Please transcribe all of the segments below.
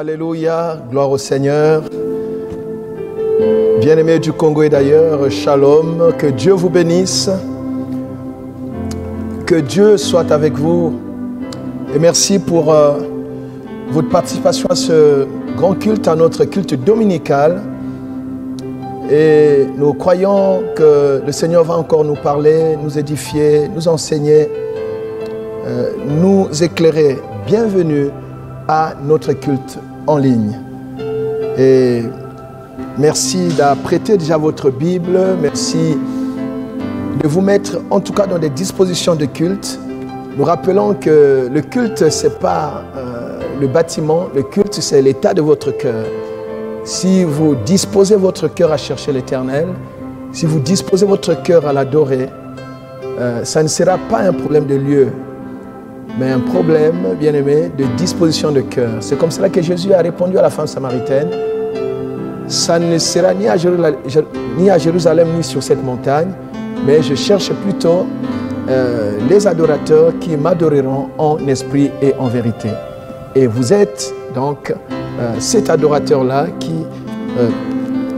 Alléluia, gloire au Seigneur. Bien-aimés du Congo et d'ailleurs, shalom, que Dieu vous bénisse, que Dieu soit avec vous et merci pour votre participation à ce grand culte, à notre culte dominical. Et nous croyons que le Seigneur va encore nous parler, nous édifier, nous enseigner, nous éclairer. Bienvenue à notre culte en ligne. Et merci d'apprêter déjà votre Bible. Merci de vous mettre en tout cas dans des dispositions de culte. Nous rappelons que le culte, ce n'est pas le bâtiment. Le culte, c'est l'état de votre cœur. Si vous disposez votre cœur à chercher l'Éternel, si vous disposez votre cœur à l'adorer, ça ne sera pas un problème de lieu, mais un problème, bien-aimé, de disposition de cœur. C'est comme cela que Jésus a répondu à la femme samaritaine. Ça ne sera ni à Jérusalem ni sur cette montagne, mais je cherche plutôt les adorateurs qui m'adoreront en esprit et en vérité. Et vous êtes donc cet adorateur-là qui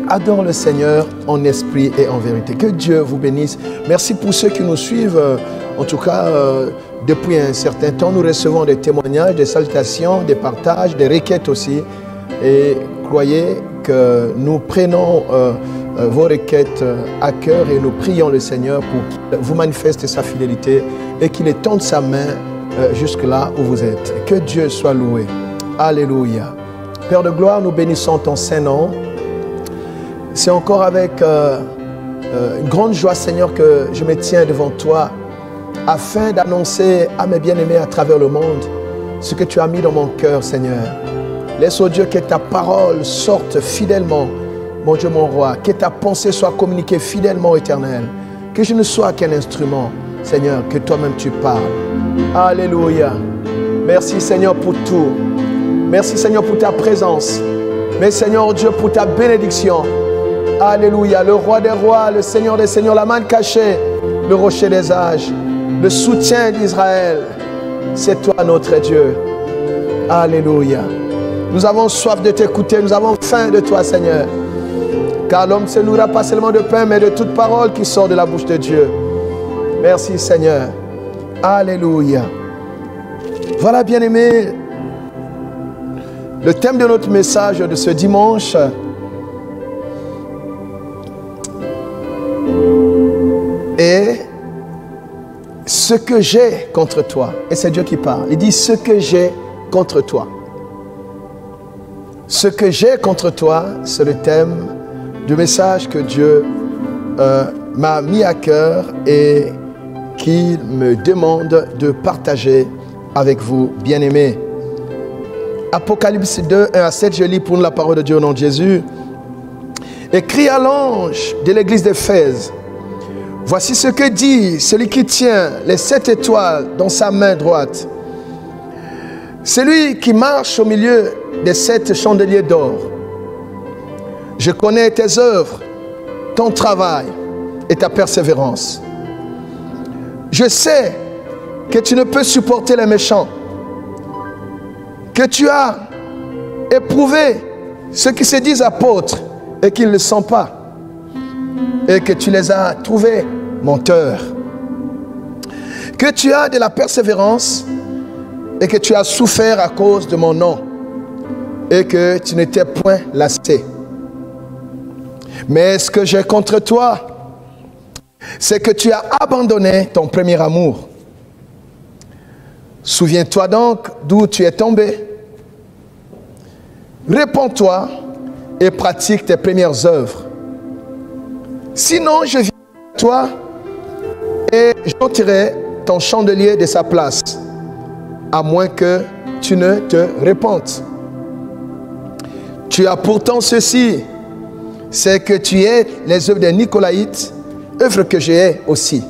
adore le Seigneur en esprit et en vérité. Que Dieu vous bénisse. Merci pour ceux qui nous suivent. En tout cas, depuis un certain temps, nous recevons des témoignages, des salutations, des partages, des requêtes aussi. Et croyez que nous prenons vos requêtes à cœur et nous prions le Seigneur pour qu'il vous manifeste sa fidélité et qu'il étende sa main jusque là où vous êtes. Que Dieu soit loué. Alléluia. Père de gloire, nous bénissons ton Saint-Nom. C'est encore avec une grande joie, Seigneur, que je me tiens devant toi afin d'annoncer à mes bien-aimés à travers le monde ce que tu as mis dans mon cœur, Seigneur. Laisse, oh Dieu, que ta parole sorte fidèlement, mon Dieu, mon roi, que ta pensée soit communiquée fidèlement, Éternel, que je ne sois qu'un instrument, Seigneur, que toi-même tu parles. Alléluia. Merci, Seigneur, pour tout. Merci, Seigneur, pour ta présence. Merci, Seigneur, oh Dieu, pour ta bénédiction. Alléluia. Le roi des rois, le Seigneur des seigneurs, la manne cachée, le rocher des âges, le soutien d'Israël. C'est toi, notre Dieu. Alléluia. Nous avons soif de t'écouter, nous avons faim de toi, Seigneur. Car l'homme ne se nourrira pas seulement de pain, mais de toute parole qui sort de la bouche de Dieu. Merci, Seigneur. Alléluia. Voilà, bien-aimés, le thème de notre message de ce dimanche est ce que j'ai contre toi. Et c'est Dieu qui parle. Il dit ce que j'ai contre toi. Ce que j'ai contre toi, c'est le thème du message que Dieu m'a mis à cœur et qu'il me demande de partager avec vous, bien-aimés. Apocalypse 2, 1 à 7, je lis pour nous la parole de Dieu au nom de Jésus. Écrit à l'ange de l'église d'Éphèse, voici ce que dit celui qui tient les 7 étoiles dans sa main droite. Celui qui marche au milieu des 7 chandeliers d'or. Je connais tes œuvres, ton travail et ta persévérance. Je sais que tu ne peux supporter les méchants, que tu as éprouvé ceux qui se disent apôtres et qui ne le sont pas, et que tu les as trouvés menteurs, que tu as de la persévérance et que tu as souffert à cause de mon nom et que tu n'étais point lassé. Mais ce que j'ai contre toi, c'est que tu as abandonné ton premier amour. Souviens-toi donc d'où tu es tombé. Réponds-toi et pratique tes premières œuvres. Sinon, je viens à toi et j'ôterai ton chandelier de sa place, à moins que tu ne te repentes. Tu as pourtant ceci, c'est que tu es les œuvres des Nicolaïtes, œuvres que j'ai aussi.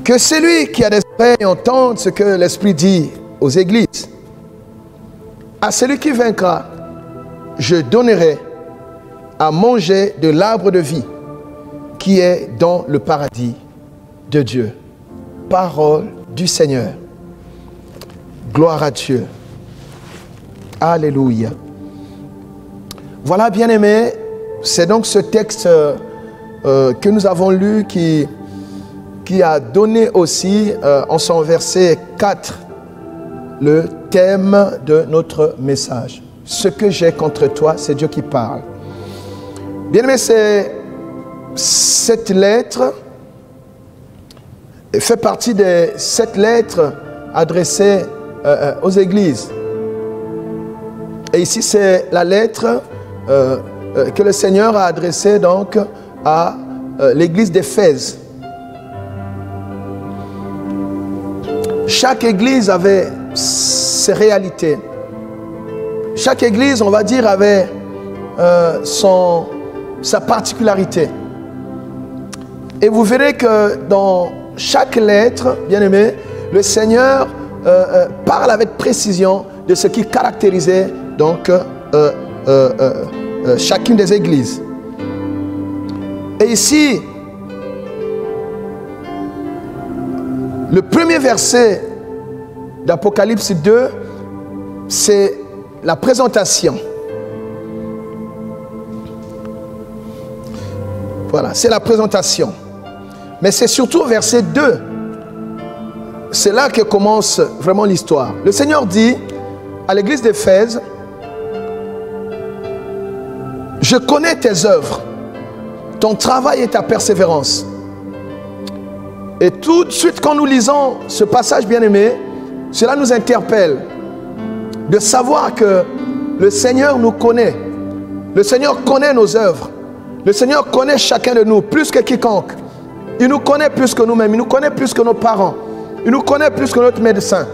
Que celui qui a des oreilles entende ce que l'Esprit dit aux églises. À celui qui vaincra, je donnerai à manger de l'arbre de vie qui est dans le paradis de Dieu. Parole du Seigneur. Gloire à Dieu. Alléluia. Voilà, bien-aimés, c'est donc ce texte que nous avons lu qui a donné aussi, en son verset 4, le thème de notre message. Ce que j'ai contre toi, c'est Dieu qui parle. Bien-aimés, cette lettre fait partie des 7 lettres adressées aux églises. Et ici, c'est la lettre que le Seigneur a adressée donc à l'église d'Éphèse. Chaque église avait ses réalités. Chaque église, on va dire, avait sa particularité. Et vous verrez que dans chaque lettre, bien aimé, le Seigneur parle avec précision de ce qui caractérisait donc chacune des églises. Et ici, le premier verset d'Apocalypse 2, c'est la présentation. Voilà, c'est la présentation. Mais c'est surtout au verset 2. C'est là que commence vraiment l'histoire. Le Seigneur dit à l'église d'Éphèse: je connais tes œuvres, ton travail et ta persévérance. Et tout de suite, quand nous lisons ce passage bien-aimé, cela nous interpelle de savoir que le Seigneur nous connaît. Le Seigneur connaît nos œuvres. Le Seigneur connaît chacun de nous plus que quiconque. Il nous connaît plus que nous-mêmes. Il nous connaît plus que nos parents. Il nous connaît plus que notre médecin.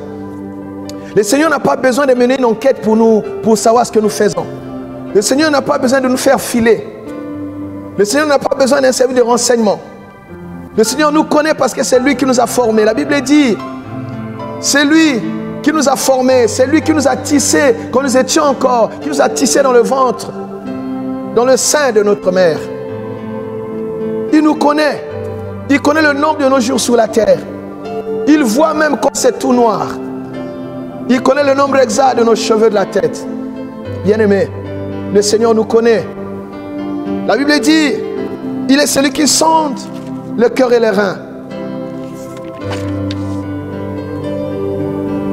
Le Seigneur n'a pas besoin de mener une enquête pour savoir ce que nous faisons. Le Seigneur n'a pas besoin de nous faire filer. Le Seigneur n'a pas besoin d'un service de renseignement. Le Seigneur nous connaît parce que c'est lui qui nous a formés. La Bible dit, c'est lui qui nous a formés. C'est lui qui nous a tissés quand nous étions encore, qui nous a tissés dans le ventre, dans le sein de notre mère. Il nous connaît. Il connaît le nombre de nos jours sur la terre. Il voit même quand c'est tout noir. Il connaît le nombre exact de nos cheveux de la tête. Bien-aimé, le Seigneur nous connaît. La Bible dit, il est celui qui sonde le cœur et les reins.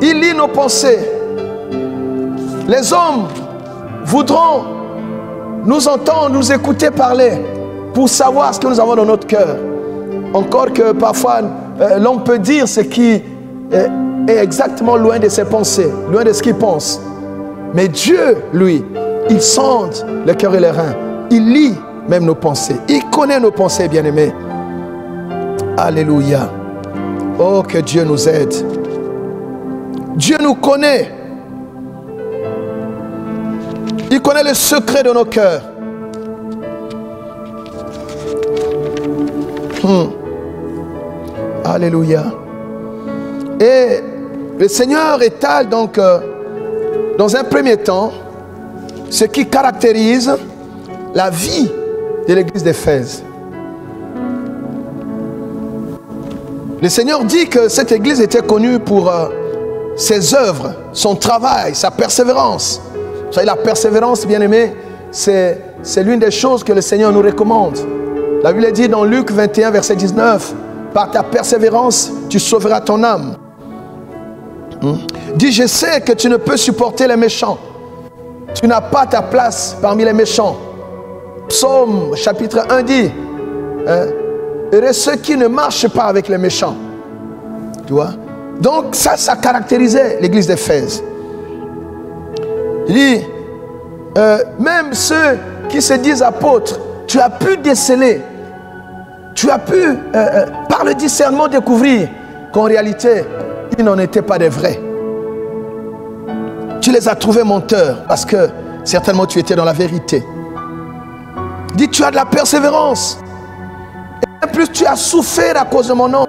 Il lit nos pensées. Les hommes voudront nous entendre, nous écouter parler pour savoir ce que nous avons dans notre cœur. Encore que parfois l'homme peut dire ce qui est exactement loin de ses pensées, loin de ce qu'il pense. Mais Dieu, lui, il sonde le cœur et les reins. Il lit même nos pensées. Il connaît nos pensées, bien-aimés. Alléluia. Oh, que Dieu nous aide. Dieu nous connaît. Il connaît le secret de nos cœurs. Alléluia. Et le Seigneur étale donc dans un premier temps ce qui caractérise la vie de l'église d'Éphèse. Le Seigneur dit que cette église était connue pour ses œuvres, son travail, sa persévérance. Vous savez, la persévérance, bien-aimé, c'est l'une des choses que le Seigneur nous recommande. La Bible dit dans Luc 21, verset 19, « Par ta persévérance, tu sauveras ton âme. » Dis, je sais que tu ne peux supporter les méchants. Tu n'as pas ta place parmi les méchants. Psaume chapitre 1 dit, heureux ceux qui ne marchent pas avec les méchants. Tu vois? Donc ça caractérisait l'église d'Éphèse. Il dit, même ceux qui se disent apôtres, tu as pu déceler, tu as pu, par le discernement, découvrir qu'en réalité, ils n'en étaient pas des vrais. Tu les as trouvés menteurs parce que certainement tu étais dans la vérité. Il dit, tu as de la persévérance. Et en plus, tu as souffert à cause de mon nom.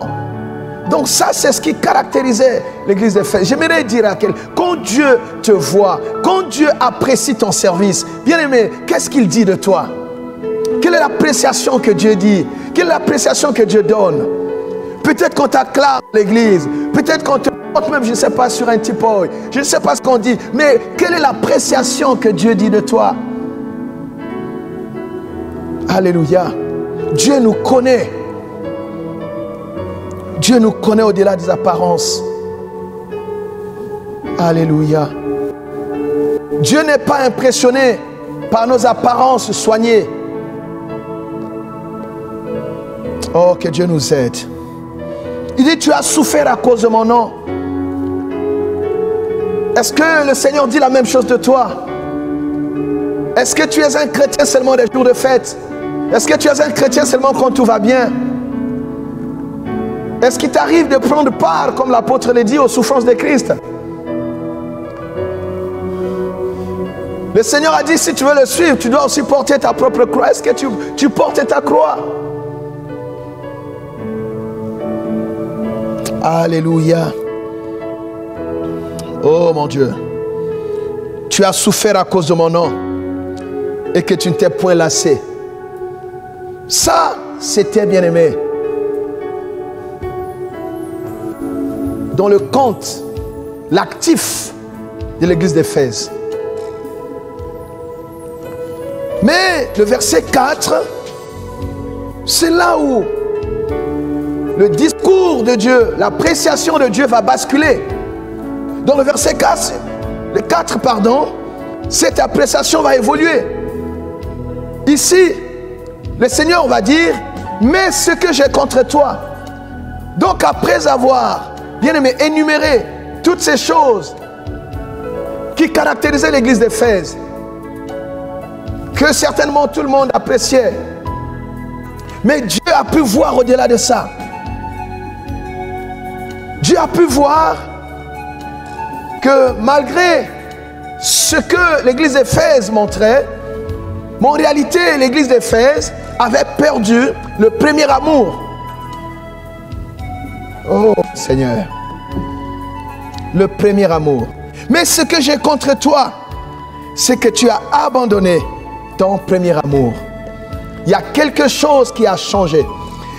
Donc ça, c'est ce qui caractérisait l'église d'Éphèse. J'aimerais dire à quelqu'un, quand Dieu te voit, quand Dieu apprécie ton service, bien aimé, qu'est-ce qu'il dit de toi? Quelle est l'appréciation que Dieu dit? Quelle est l'appréciation que Dieu donne? Peut-être qu'on t'acclame l'église, peut-être qu'on te Même, je ne sais pas, sur un typo, je ne sais pas ce qu'on dit, mais quelle est l'appréciation que Dieu dit de toi? Alléluia. Dieu nous connaît. Dieu nous connaît au-delà des apparences. Alléluia. Dieu n'est pas impressionné par nos apparences soignées. Oh, que Dieu nous aide. Il dit, tu as souffert à cause de mon nom. Est-ce que le Seigneur dit la même chose de toi? Est-ce que tu es un chrétien seulement des jours de fête? Est-ce que tu es un chrétien seulement quand tout va bien? Est-ce qu'il t'arrive de prendre part, comme l'apôtre l'a dit, aux souffrances de Christ? Le Seigneur a dit, si tu veux le suivre, tu dois aussi porter ta propre croix. Est-ce que tu portes ta croix? Alléluia. Oh mon Dieu. Tu as souffert à cause de mon nom et que tu ne t'es point lassé. Ça, c'était bien-aimé. Dans le compte, l'actif de l'église d'Éphèse. Mais le verset 4, c'est là où le discours de Dieu, l'appréciation de Dieu va basculer. Dans le verset 4, cette appréciation va évoluer. Ici, le Seigneur va dire, mais ce que j'ai contre toi. Donc après avoir, bien aimé, énuméré toutes ces choses qui caractérisaient l'église d'Éphèse, que certainement tout le monde appréciait, mais Dieu a pu voir au-delà de ça. Dieu a pu voir que malgré ce que l'église d'Éphèse montrait, mais en réalité, l'église d'Éphèse avait perdu le premier amour. Oh Seigneur, le premier amour. Mais ce que j'ai contre toi, c'est que tu as abandonné ton premier amour. Il y a quelque chose qui a changé.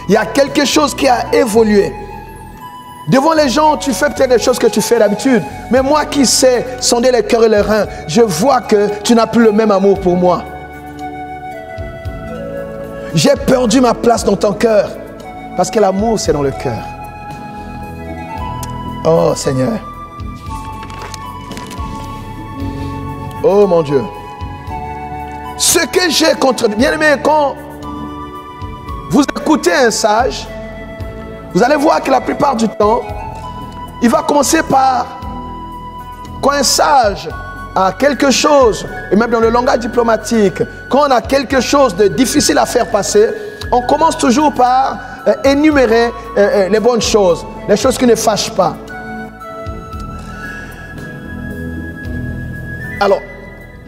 Il y a quelque chose qui a évolué. Devant les gens, tu fais peut-être des choses que tu fais d'habitude. Mais moi qui sais sonder les cœurs et les reins, je vois que tu n'as plus le même amour pour moi. J'ai perdu ma place dans ton cœur. Parce que l'amour, c'est dans le cœur. Oh Seigneur. Oh mon Dieu. Ce que j'ai contre... Bien aimé, quand vous écoutez un sage, vous allez voir que la plupart du temps, il va commencer par, quand un sage a quelque chose, et même dans le langage diplomatique, quand on a quelque chose de difficile à faire passer, on commence toujours par énumérer les bonnes choses, les choses qui ne fâchent pas. Alors,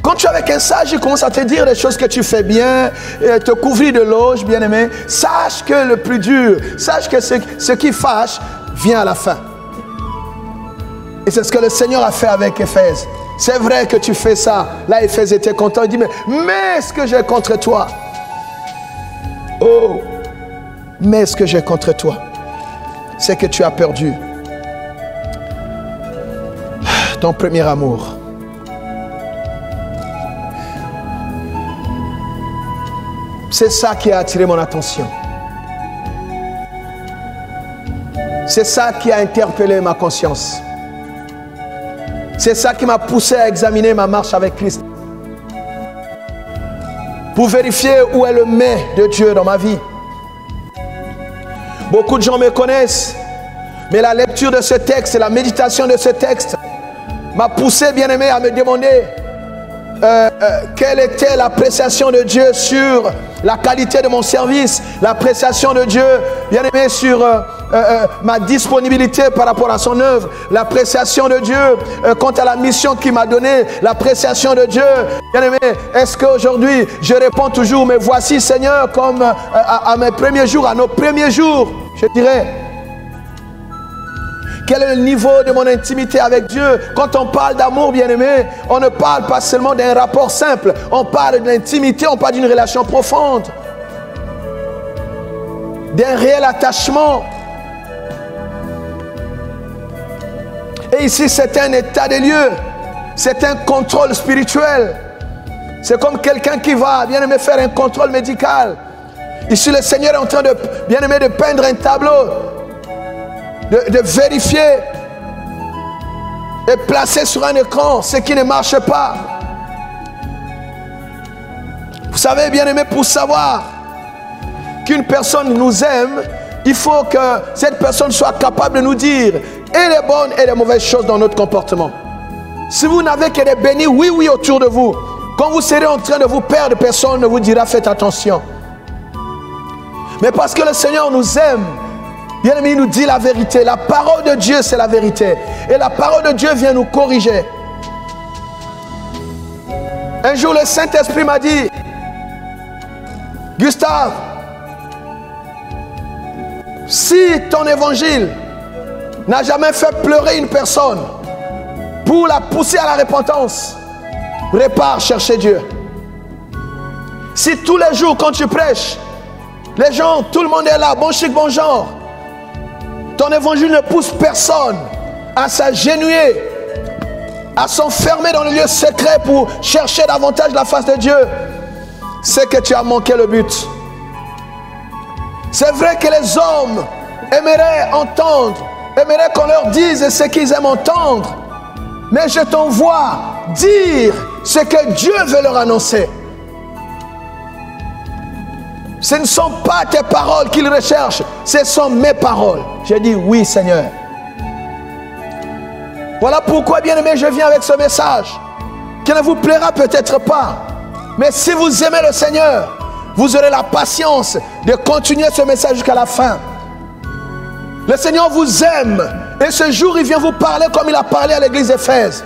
quand tu es avec un sage, il commence à te dire les choses que tu fais bien, te couvrir de loges, bien aimé. Sache que le plus dur, sache que ce qui fâche vient à la fin. Et c'est ce que le Seigneur a fait avec Éphèse. C'est vrai que tu fais ça. Là, Éphèse était content. Il dit, mais ce que j'ai contre toi. Oh, mais ce que j'ai contre toi, c'est que tu as perdu ton premier amour. C'est ça qui a attiré mon attention. C'est ça qui a interpellé ma conscience. C'est ça qui m'a poussé à examiner ma marche avec Christ. Pour vérifier où est le mais de Dieu dans ma vie. Beaucoup de gens me connaissent, mais la lecture de ce texte et la méditation de ce texte m'a poussé, bien aimé, à me demander quelle était l'appréciation de Dieu sur la qualité de mon service, l'appréciation de Dieu, bien aimé, sur ma disponibilité par rapport à son œuvre, l'appréciation de Dieu quant à la mission qu'il m'a donnée, l'appréciation de Dieu, bien aimé. Est-ce qu'aujourd'hui je réponds toujours, mais voici Seigneur, comme à mes premiers jours, à nos premiers jours, je dirais. Quel est le niveau de mon intimité avec Dieu? Quand on parle d'amour, bien-aimé, on ne parle pas seulement d'un rapport simple. On parle de l'intimité, on parle d'une relation profonde. D'un réel attachement. Et ici, c'est un état des lieux. C'est un contrôle spirituel. C'est comme quelqu'un qui va, bien aimé, faire un contrôle médical. Ici, le Seigneur est en train de, bien aimé, de peindre un tableau, de vérifier et placer sur un écran ce qui ne marche pas. Vous savez, bien aimé, pour savoir qu'une personne nous aime, il faut que cette personne soit capable de nous dire et les bonnes et les mauvaises choses dans notre comportement. Si vous n'avez que des bénis, oui, oui, autour de vous, quand vous serez en train de vous perdre, personne ne vous dira faites attention. Mais parce que le Seigneur nous aime, bien aimé, il nous dit la vérité. La parole de Dieu, c'est la vérité. Et la parole de Dieu vient nous corriger. Un jour, le Saint-Esprit m'a dit, Gustave, si ton évangile n'a jamais fait pleurer une personne pour la pousser à la repentance, repars chercher Dieu. Si tous les jours quand tu prêches, les gens, tout le monde est là, bon chic, bon genre, ton évangile ne pousse personne à s'agenouiller, à s'enfermer dans le lieu secret pour chercher davantage la face de Dieu, c'est que tu as manqué le but. C'est vrai que les hommes aimeraient entendre, aimeraient qu'on leur dise ce qu'ils aiment entendre, mais je t'envoie dire ce que Dieu veut leur annoncer. Ce ne sont pas tes paroles qu'ils recherchent, ce sont mes paroles. J'ai dit oui, Seigneur. Voilà pourquoi, bien-aimé, je viens avec ce message qui ne vous plaira peut-être pas. Mais si vous aimez le Seigneur, vous aurez la patience de continuer ce message jusqu'à la fin. Le Seigneur vous aime. Et ce jour, il vient vous parler comme il a parlé à l'église d'Éphèse.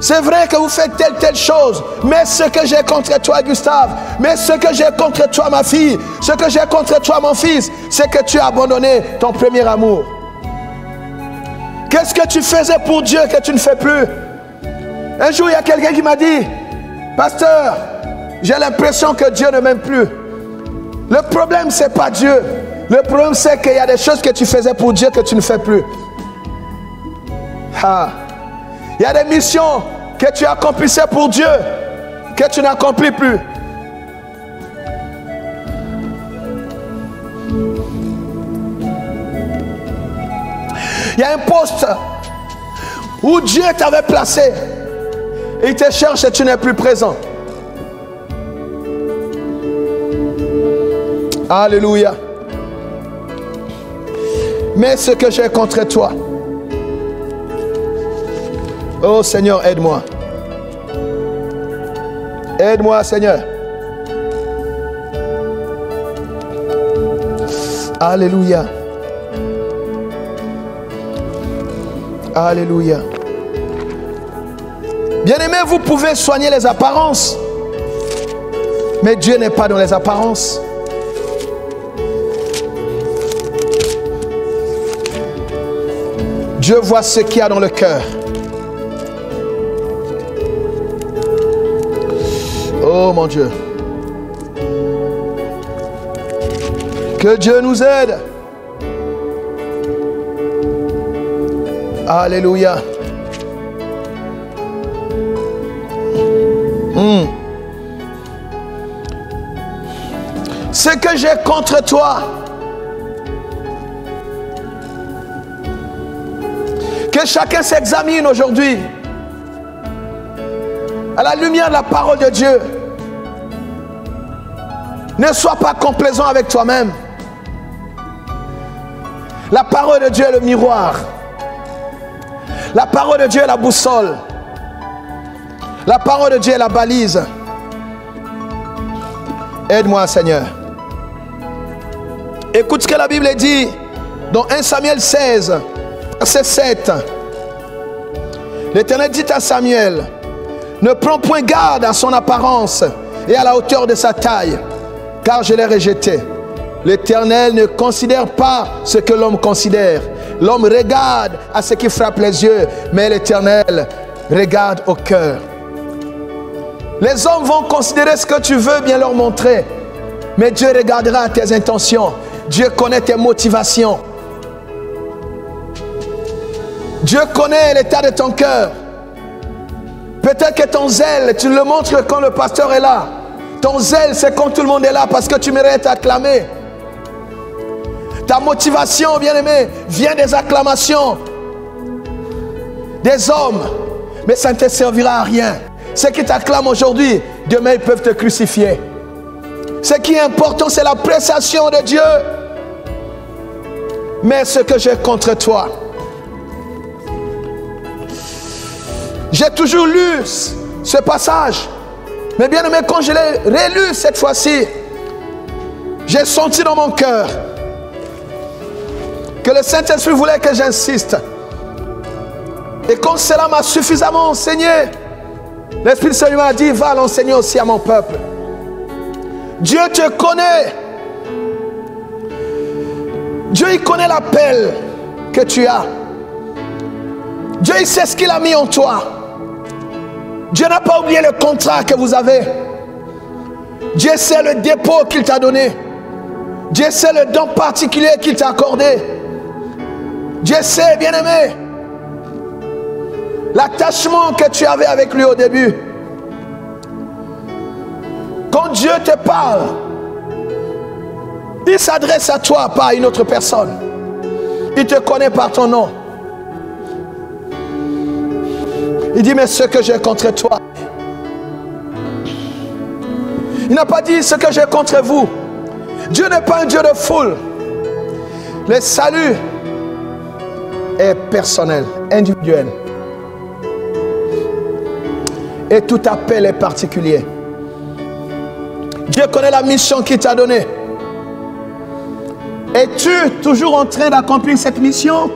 C'est vrai que vous faites telle chose, mais ce que j'ai contre toi, Gustave, mais ce que j'ai contre toi, ma fille, ce que j'ai contre toi, mon fils, c'est que tu as abandonné ton premier amour. Qu'est-ce que tu faisais pour Dieu que tu ne fais plus? Un jour, il y a quelqu'un qui m'a dit, pasteur, j'ai l'impression que Dieu ne m'aime plus. Le problème, ce n'est pas Dieu. Le problème, c'est qu'il y a des choses que tu faisais pour Dieu que tu ne fais plus. Il y a des missions que tu accomplissais pour Dieu que tu n'accomplis plus. Il y a un poste où Dieu t'avait placé. Il te cherche et tu n'es plus présent. Alléluia. Mais ce que j'ai contre toi, oh Seigneur, aide-moi. Aide-moi, Seigneur. Alléluia. Alléluia. Bien-aimés, vous pouvez soigner les apparences, mais Dieu n'est pas dans les apparences. Dieu voit ce qu'il y a dans le cœur. Oh mon Dieu. Que Dieu nous aide. Alléluia. Ce que j'ai contre toi, que chacun s'examine aujourd'hui à la lumière de la parole de Dieu. Ne sois pas complaisant avec toi-même. La parole de Dieu est le miroir. La parole de Dieu est la boussole. La parole de Dieu est la balise. Aide-moi, Seigneur. Écoute ce que la Bible dit dans 1 Samuel 16, verset 7. L'Éternel dit à Samuel, ne prends point garde à son apparence et à la hauteur de sa taille, car je l'ai rejeté. L'Éternel ne considère pas ce que l'homme considère. L'homme regarde à ce qui frappe les yeux, mais l'Éternel regarde au cœur. Les hommes vont considérer ce que tu veux bien leur montrer, mais Dieu regardera tes intentions. Dieu connaît tes motivations. Dieu connaît l'état de ton cœur. Peut-être que ton zèle, tu le montres quand le pasteur est là. Ton zèle, c'est quand tout le monde est là parce que tu mérites acclamer. Ta motivation, bien-aimé, vient des acclamations des hommes. Mais ça ne te servira à rien. Ceux qui t'acclament aujourd'hui, demain ils peuvent te crucifier. Ce qui est important, c'est l'appréciation de Dieu. Mais ce que j'ai contre toi, j'ai toujours lu ce passage. Mais bien aimé, quand je l'ai relu cette fois-ci, j'ai senti dans mon cœur que le Saint-Esprit voulait que j'insiste. Et quand cela m'a suffisamment enseigné, l'Esprit du Seigneur m'a dit, va l'enseigner aussi à mon peuple. Dieu te connaît. Dieu, il connaît l'appel que tu as. Dieu, il sait ce qu'il a mis en toi. Dieu n'a pas oublié le contrat que vous avez. Dieu sait le dépôt qu'il t'a donné. Dieu sait le don particulier qu'il t'a accordé. Dieu sait, bien-aimé, l'attachement que tu avais avec lui au début. Quand Dieu te parle, il s'adresse à toi, pas à une autre personne. Il te connaît par ton nom. Il dit, mais ce que j'ai contre toi. Il n'a pas dit ce que j'ai contre vous. Dieu n'est pas un Dieu de foule. Le salut est personnel, individuel. Et tout appel est particulier. Dieu connaît la mission qu'il t'a donnée. Es-tu toujours en train d'accomplir cette mission?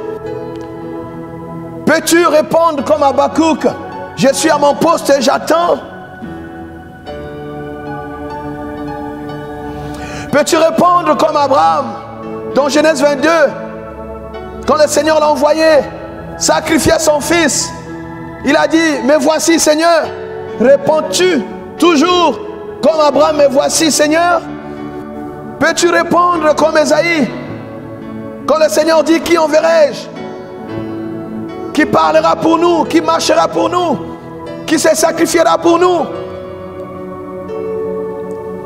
Peux-tu répondre comme Habakkuk, je suis à mon poste et j'attends? Peux-tu répondre comme Abraham, dans Genèse 22, quand le Seigneur l'a envoyé sacrifier son fils, il a dit, mais voici Seigneur. Réponds-tu toujours comme Abraham, mais voici Seigneur? Peux-tu répondre comme Ésaïe, quand le Seigneur dit, qui enverrai-je? Qui parlera pour nous, qui marchera pour nous, qui se sacrifiera pour nous?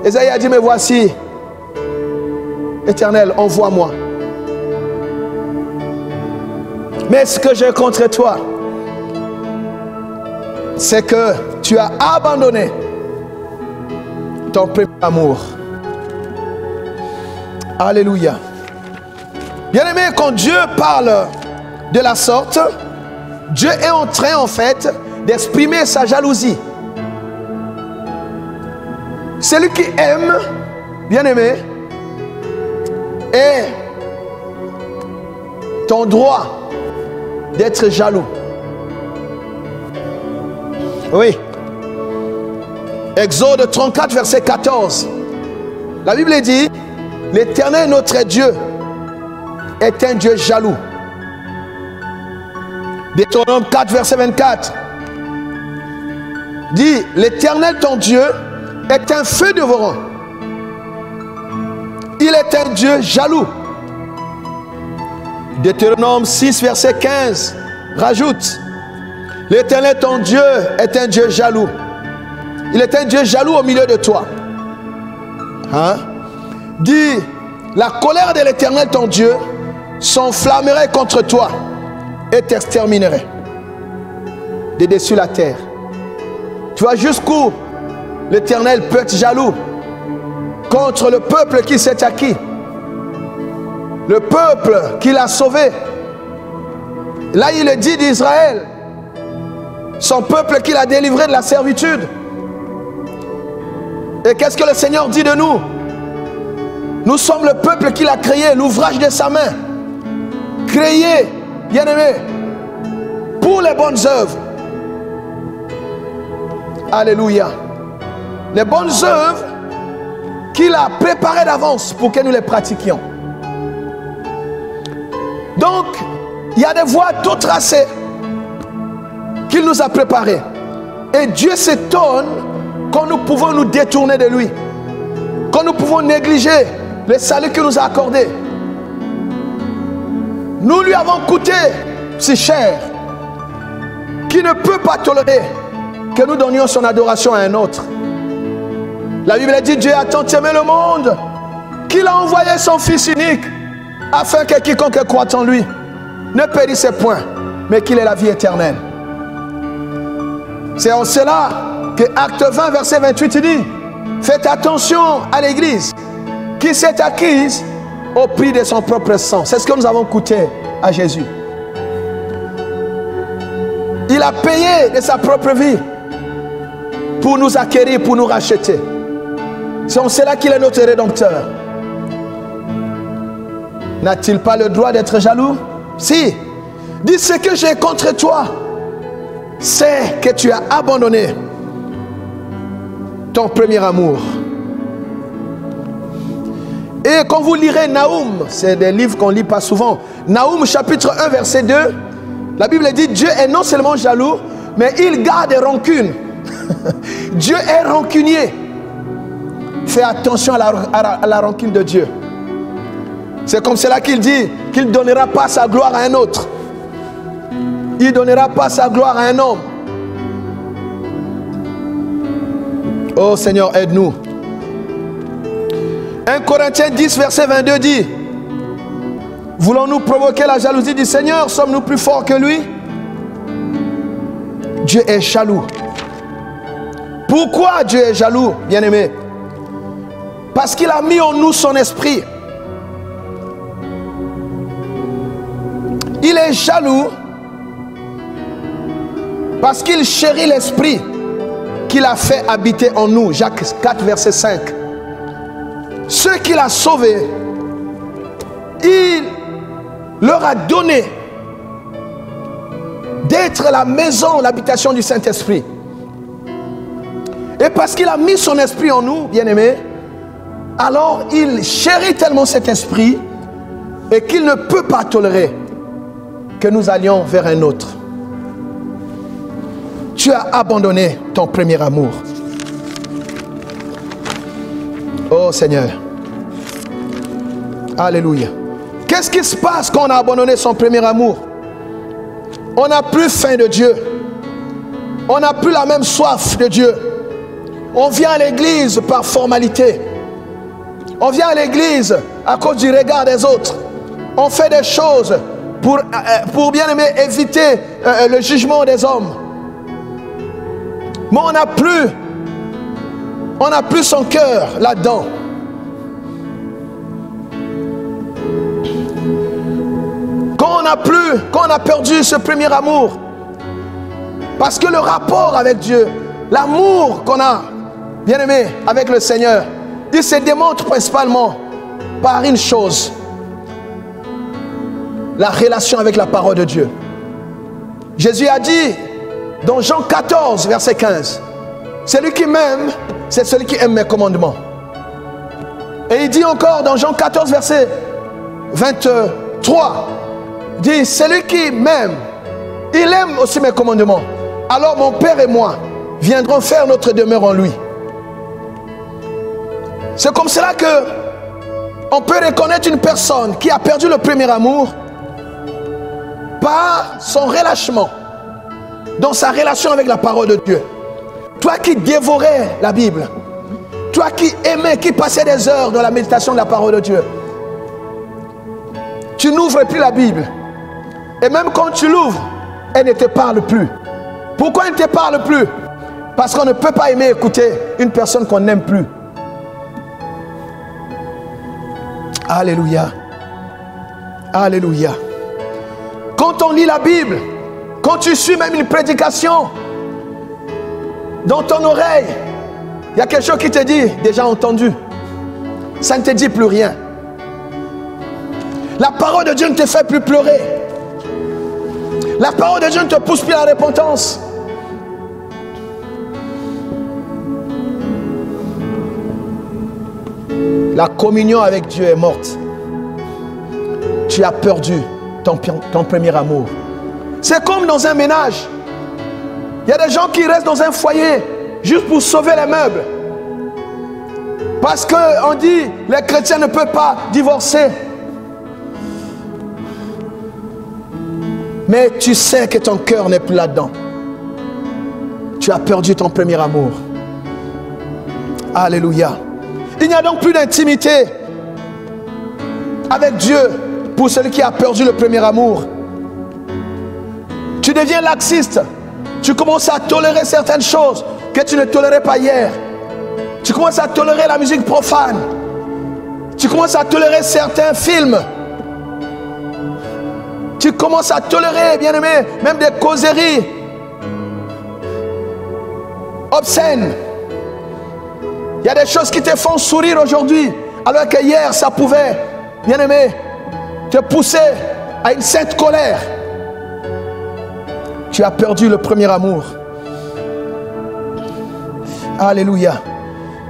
Ésaïe a dit, mais voici, Éternel, envoie-moi. Mais ce que j'ai contre toi, c'est que tu as abandonné ton premier amour. Alléluia. Bien-aimé, quand Dieu parle de la sorte, Dieu est en train, en fait, d'exprimer sa jalousie. Celui qui aime, bien-aimé, est ton droit d'être jaloux. Oui. Exode 34, verset 14. La Bible dit, l'Éternel, notre Dieu, est un Dieu jaloux. Deutéronome 4, verset 24. Dit, l'Éternel, ton Dieu, est un feu dévorant. Il est un Dieu jaloux. Deutéronome 6, verset 15, rajoute, l'Éternel, ton Dieu, est un Dieu jaloux. Il est un Dieu jaloux au milieu de toi. Hein? Dit, la colère de l'Éternel, ton Dieu, s'enflammerait contre toi et t'exterminerait de dessus la terre. Tu vois jusqu'où l'Éternel peut être jaloux contre le peuple qui s'est acquis, le peuple qu'il a sauvé. Là, il est dit d'Israël, son peuple qu'il a délivré de la servitude. Et qu'est-ce que le Seigneur dit de nous? Nous sommes le peuple qu'il a créé, l'ouvrage de sa main, créé, bien-aimé, pour les bonnes œuvres. Alléluia. Les bonnes œuvres qu'il a préparées d'avance pour que nous les pratiquions. Donc, il y a des voies tout tracées qu'il nous a préparées. Et Dieu s'étonne quand nous pouvons nous détourner de lui, quand nous pouvons négliger le salut qu'il nous a accordé. Nous lui avons coûté si cher. qui ne peut pas tolérer que nous donnions son adoration à un autre. La Bible dit, Dieu a tant aimé le monde qu'il a envoyé son Fils unique afin que quiconque croit en lui ne périsse point, mais qu'il ait la vie éternelle. C'est en cela que Acte 20, verset 28 dit, faites attention à l'Église qui s'est acquise au prix de son propre sang. C'est ce que nous avons coûté à Jésus. Il a payé de sa propre vie pour nous acquérir, pour nous racheter. C'est en cela qu'il est notre Rédempteur. N'a-t-il pas le droit d'être jaloux? Si. Dis, ce que j'ai contre toi, c'est que tu as abandonné ton premier amour. Et quand vous lirez Naoum, c'est des livres qu'on ne lit pas souvent. Naoum chapitre 1 verset 2, la Bible dit, Dieu est non seulement jaloux, mais il garde rancune. Dieu est rancunier. Fais attention à la rancune de Dieu. C'est comme cela qu'il dit qu'il ne donnera pas sa gloire à un autre. Il ne donnera pas sa gloire à un homme. Oh Seigneur, aide-nous. 1 Corinthiens 10, verset 22 dit, voulons-nous provoquer la jalousie du Seigneur? Sommes-nous plus forts que lui? Dieu est jaloux. Pourquoi Dieu est jaloux, bien-aimé? Parce qu'il a mis en nous son esprit. Il est jaloux parce qu'il chérit l'esprit qu'il a fait habiter en nous. Jacques 4, verset 5. Ceux qu'il a sauvés, il leur a donné d'être la maison, l'habitation du Saint-Esprit. Et parce qu'il a mis son esprit en nous, bien-aimés, alors il chérit tellement cet esprit et qu'il ne peut pas tolérer que nous allions vers un autre. Tu as abandonné ton premier amour. Oh Seigneur. Alléluia. Qu'est-ce qui se passe quand on a abandonné son premier amour? On n'a plus faim de Dieu. On n'a plus la même soif de Dieu. On vient à l'église par formalité. On vient à l'église à cause du regard des autres. On fait des choses pour bien aimer éviter le jugement des hommes. Mais on n'a plus son cœur là-dedans. Quand on a perdu ce premier amour, parce que le rapport avec Dieu, l'amour qu'on a, bien aimé, avec le Seigneur, il se démontre principalement par une chose: la relation avec la parole de Dieu. Jésus a dit dans Jean 14, verset 15, celui qui m'aime, c'est celui qui aime mes commandements. Et il dit encore dans Jean 14, verset 23, il dit, celui qui m'aime, il aime aussi mes commandements. Alors mon Père et moi viendrons faire notre demeure en lui. C'est comme cela que on peut reconnaître une personne qui a perdu le premier amour par son relâchement dans sa relation avec la parole de Dieu. Toi qui dévorais la Bible, toi qui aimais, qui passais des heures dans la méditation de la parole de Dieu, tu n'ouvres plus la Bible. Et même quand tu l'ouvres, elle ne te parle plus. Pourquoi elle ne te parle plus? Parce qu'on ne peut pas aimer écouter une personne qu'on n'aime plus. Alléluia. Alléluia. Quand on lit la Bible, quand tu suis même une prédication, dans ton oreille, il y a quelque chose qui te dit, déjà entendu. Ça ne te dit plus rien. La parole de Dieu ne te fait plus pleurer. La parole de Dieu ne te pousse plus à la repentance. La communion avec Dieu est morte. Tu as perdu ton premier amour. C'est comme dans un ménage. Il y a des gens qui restent dans un foyer juste pour sauver les meubles. Parce qu'on dit les chrétiens ne peuvent pas divorcer. Mais tu sais que ton cœur n'est plus là-dedans. Tu as perdu ton premier amour. Alléluia. Il n'y a donc plus d'intimité avec Dieu pour celui qui a perdu le premier amour. Tu deviens laxiste. Tu commences à tolérer certaines choses que tu ne tolérais pas hier. Tu commences à tolérer la musique profane. Tu commences à tolérer certains films. Tu commences à tolérer, bien-aimé, même des causeries obscènes. Il y a des choses qui te font sourire aujourd'hui, alors que hier, ça pouvait, bien-aimé, te pousser à une sainte colère. Tu as perdu le premier amour. Alléluia.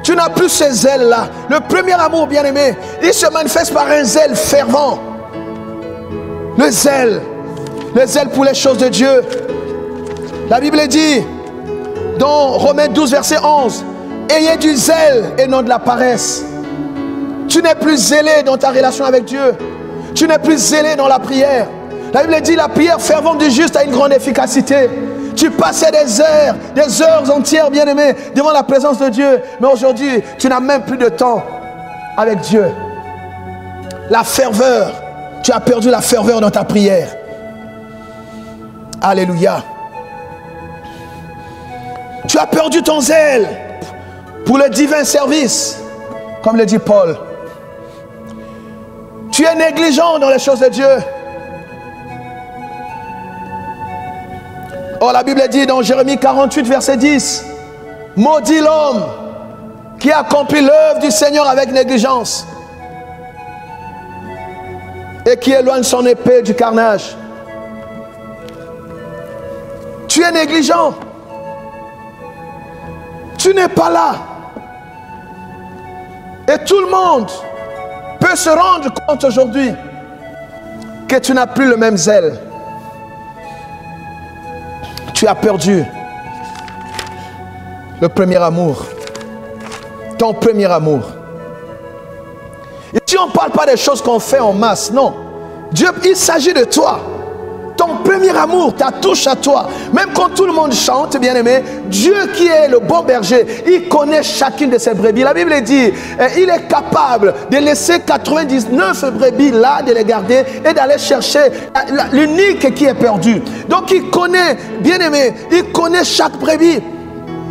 Tu n'as plus ce zèle-là. Le premier amour, bien-aimé, il se manifeste par un zèle fervent. Le zèle pour les choses de Dieu. La Bible dit, dans Romains 12, verset 11, ayez du zèle et non de la paresse. Tu n'es plus zélé dans ta relation avec Dieu. Tu n'es plus zélé dans la prière. La Bible dit, la prière fervente du juste a une grande efficacité. Tu passais des heures entières, bien-aimé, devant la présence de Dieu. Mais aujourd'hui, tu n'as même plus de temps avec Dieu. La ferveur, tu as perdu la ferveur dans ta prière. Alléluia. Tu as perdu ton zèle pour le divin service, comme le dit Paul. Tu es négligent dans les choses de Dieu. Or, la Bible dit dans Jérémie 48, verset 10, maudit l'homme qui accomplit l'œuvre du Seigneur avec négligence et qui éloigne son épée du carnage. Tu es négligent. Tu n'es pas là. Et tout le monde peut se rendre compte aujourd'hui que tu n'as plus le même zèle. Tu as perdu le premier amour. Ton premier amour. Ici, on ne parle pas des choses qu'on fait en masse, non. Dieu, il s'agit de toi. Ton premier amour, ta touche à toi. Même quand tout le monde chante, bien-aimé, Dieu qui est le bon berger, il connaît chacune de ses brebis. La Bible dit, il est capable de laisser 99 brebis là, de les garder et d'aller chercher l'unique qui est perdu. Donc il connaît, bien-aimé, il connaît chaque brebis.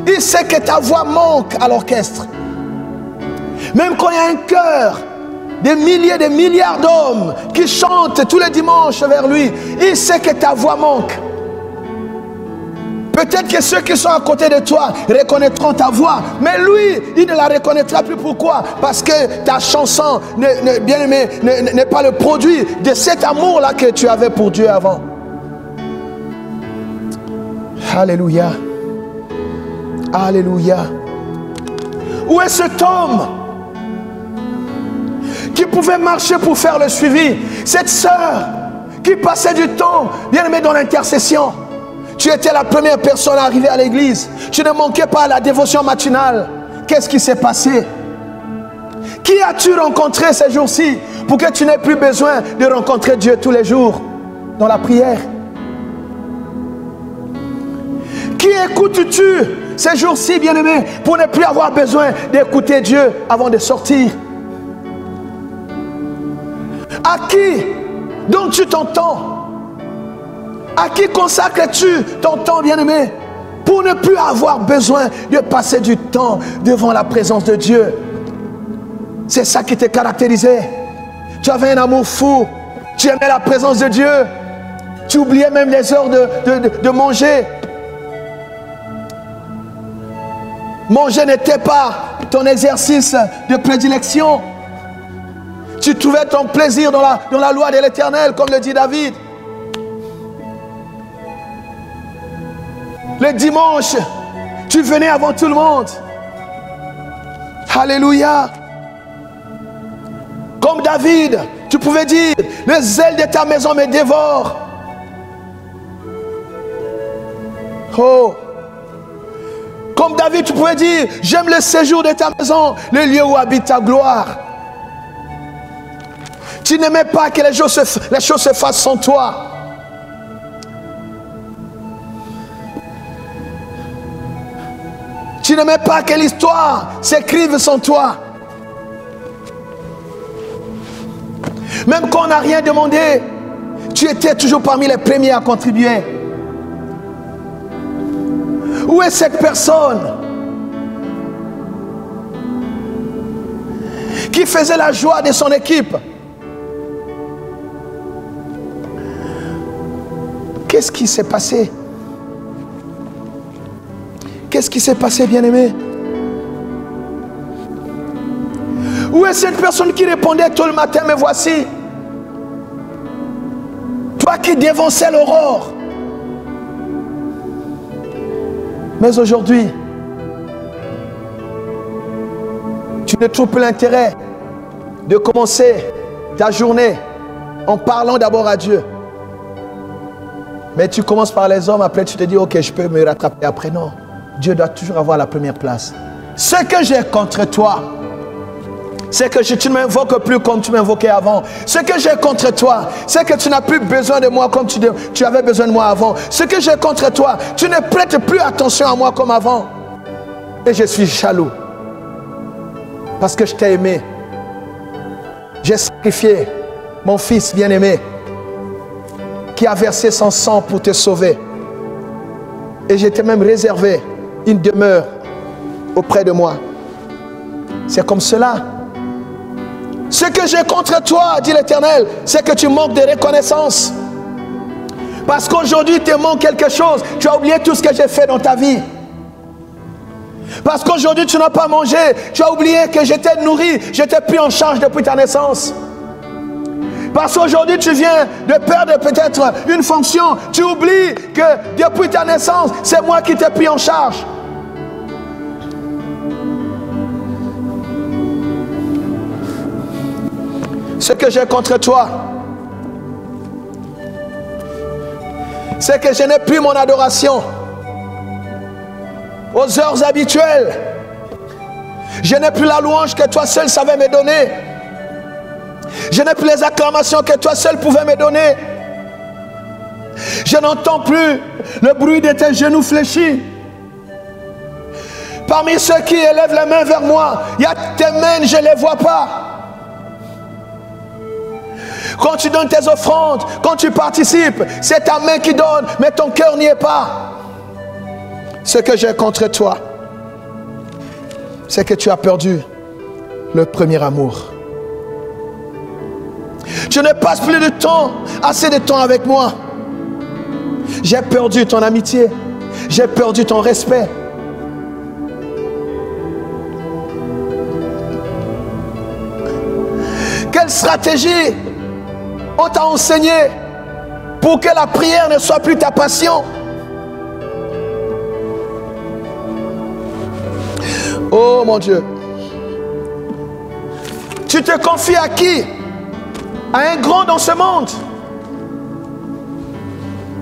Il sait que ta voix manque à l'orchestre. Même quand il y a un chœur, des milliers, des milliards d'hommes qui chantent tous les dimanches vers lui, il sait que ta voix manque. Peut-être que ceux qui sont à côté de toi reconnaîtront ta voix, mais lui, il ne la reconnaîtra plus. Pourquoi? Parce que ta chanson, bien-aimé, n'est pas le produit de cet amour-là que tu avais pour Dieu avant. Alléluia. Alléluia. Où est cet homme qui pouvait marcher pour faire le suivi? Cette sœur qui passait du temps, bien aimé, dans l'intercession. Tu étais la première personne à arriver à l'église. Tu ne manquais pas à la dévotion matinale. Qu'est-ce qui s'est passé? Qui as-tu rencontré ces jours-ci pour que tu n'aies plus besoin de rencontrer Dieu tous les jours dans la prière? Qui écoutes-tu ces jours-ci, bien-aimé, pour ne plus avoir besoin d'écouter Dieu avant de sortir? À qui donnes-tu ton temps? À qui consacres-tu ton temps, bien-aimé, pour ne plus avoir besoin de passer du temps devant la présence de Dieu? C'est ça qui te caractérisait. Tu avais un amour fou. Tu aimais la présence de Dieu. Tu oubliais même les heures de manger. Manger n'était pas ton exercice de prédilection. Tu trouvais ton plaisir dans la loi de l'Éternel, comme le dit David. Le dimanche, tu venais avant tout le monde. Alléluia. Comme David, tu pouvais dire, le zèle de ta maison me dévore. Oh. Comme David, tu pouvais dire, j'aime le séjour de ta maison, le lieu où habite ta gloire. Tu n'aimais pas que les choses se fassent sans toi. Tu n'aimais pas que l'histoire s'écrive sans toi. Même quand on n'a rien demandé, tu étais toujours parmi les premiers à contribuer. Où est cette personne qui faisait la joie de son équipe? Qu'est-ce qui s'est passé? Qu'est-ce qui s'est passé, bien-aimé? Où est cette personne qui répondait tout le matin, me voici? Toi qui dévançais l'aurore. Mais aujourd'hui, tu ne trouves plus l'intérêt de commencer ta journée en parlant d'abord à Dieu. Mais tu commences par les hommes, après tu te dis, ok, je peux me rattraper après. Non, Dieu doit toujours avoir la première place. Ce que j'ai contre toi, c'est que tu ne m'invoques plus comme tu m'invoquais avant. Ce que j'ai contre toi, c'est que tu n'as plus besoin de moi comme tu avais besoin de moi avant. Ce que j'ai contre toi, tu ne prêtes plus attention à moi comme avant. Et je suis jaloux. Parce que je t'ai aimé. J'ai sacrifié mon fils bien-aimé qui a versé son sang pour te sauver. Et je t'ai même réservé une demeure auprès de moi. C'est comme cela. Ce que j'ai contre toi, dit l'Éternel, c'est que tu manques de reconnaissance. Parce qu'aujourd'hui, il te manque quelque chose. Tu as oublié tout ce que j'ai fait dans ta vie. Parce qu'aujourd'hui, tu n'as pas mangé. Tu as oublié que je t'ai nourri. Je t'ai pris en charge depuis ta naissance. Parce qu'aujourd'hui, tu viens de perdre peut-être une fonction. Tu oublies que depuis ta naissance, c'est moi qui t'ai pris en charge. Ce que j'ai contre toi, c'est que je n'ai plus mon adoration aux heures habituelles. Je n'ai plus la louange que toi seul savais me donner. Je n'ai plus les acclamations que toi seul pouvais me donner. Je n'entends plus le bruit de tes genoux fléchis. Parmi ceux qui élèvent les mains vers moi, il y a tes mains, je ne les vois pas. Quand tu donnes tes offrandes, quand tu participes, c'est ta main qui donne, mais ton cœur n'y est pas. Ce que j'ai contre toi, c'est que tu as perdu le premier amour. Tu ne passes plus de temps, assez de temps avec moi. J'ai perdu ton amitié. J'ai perdu ton respect. Quelle stratégie on t'a enseigné pour que la prière ne soit plus ta passion? Oh mon Dieu. Tu te confies à qui? À un grand dans ce monde.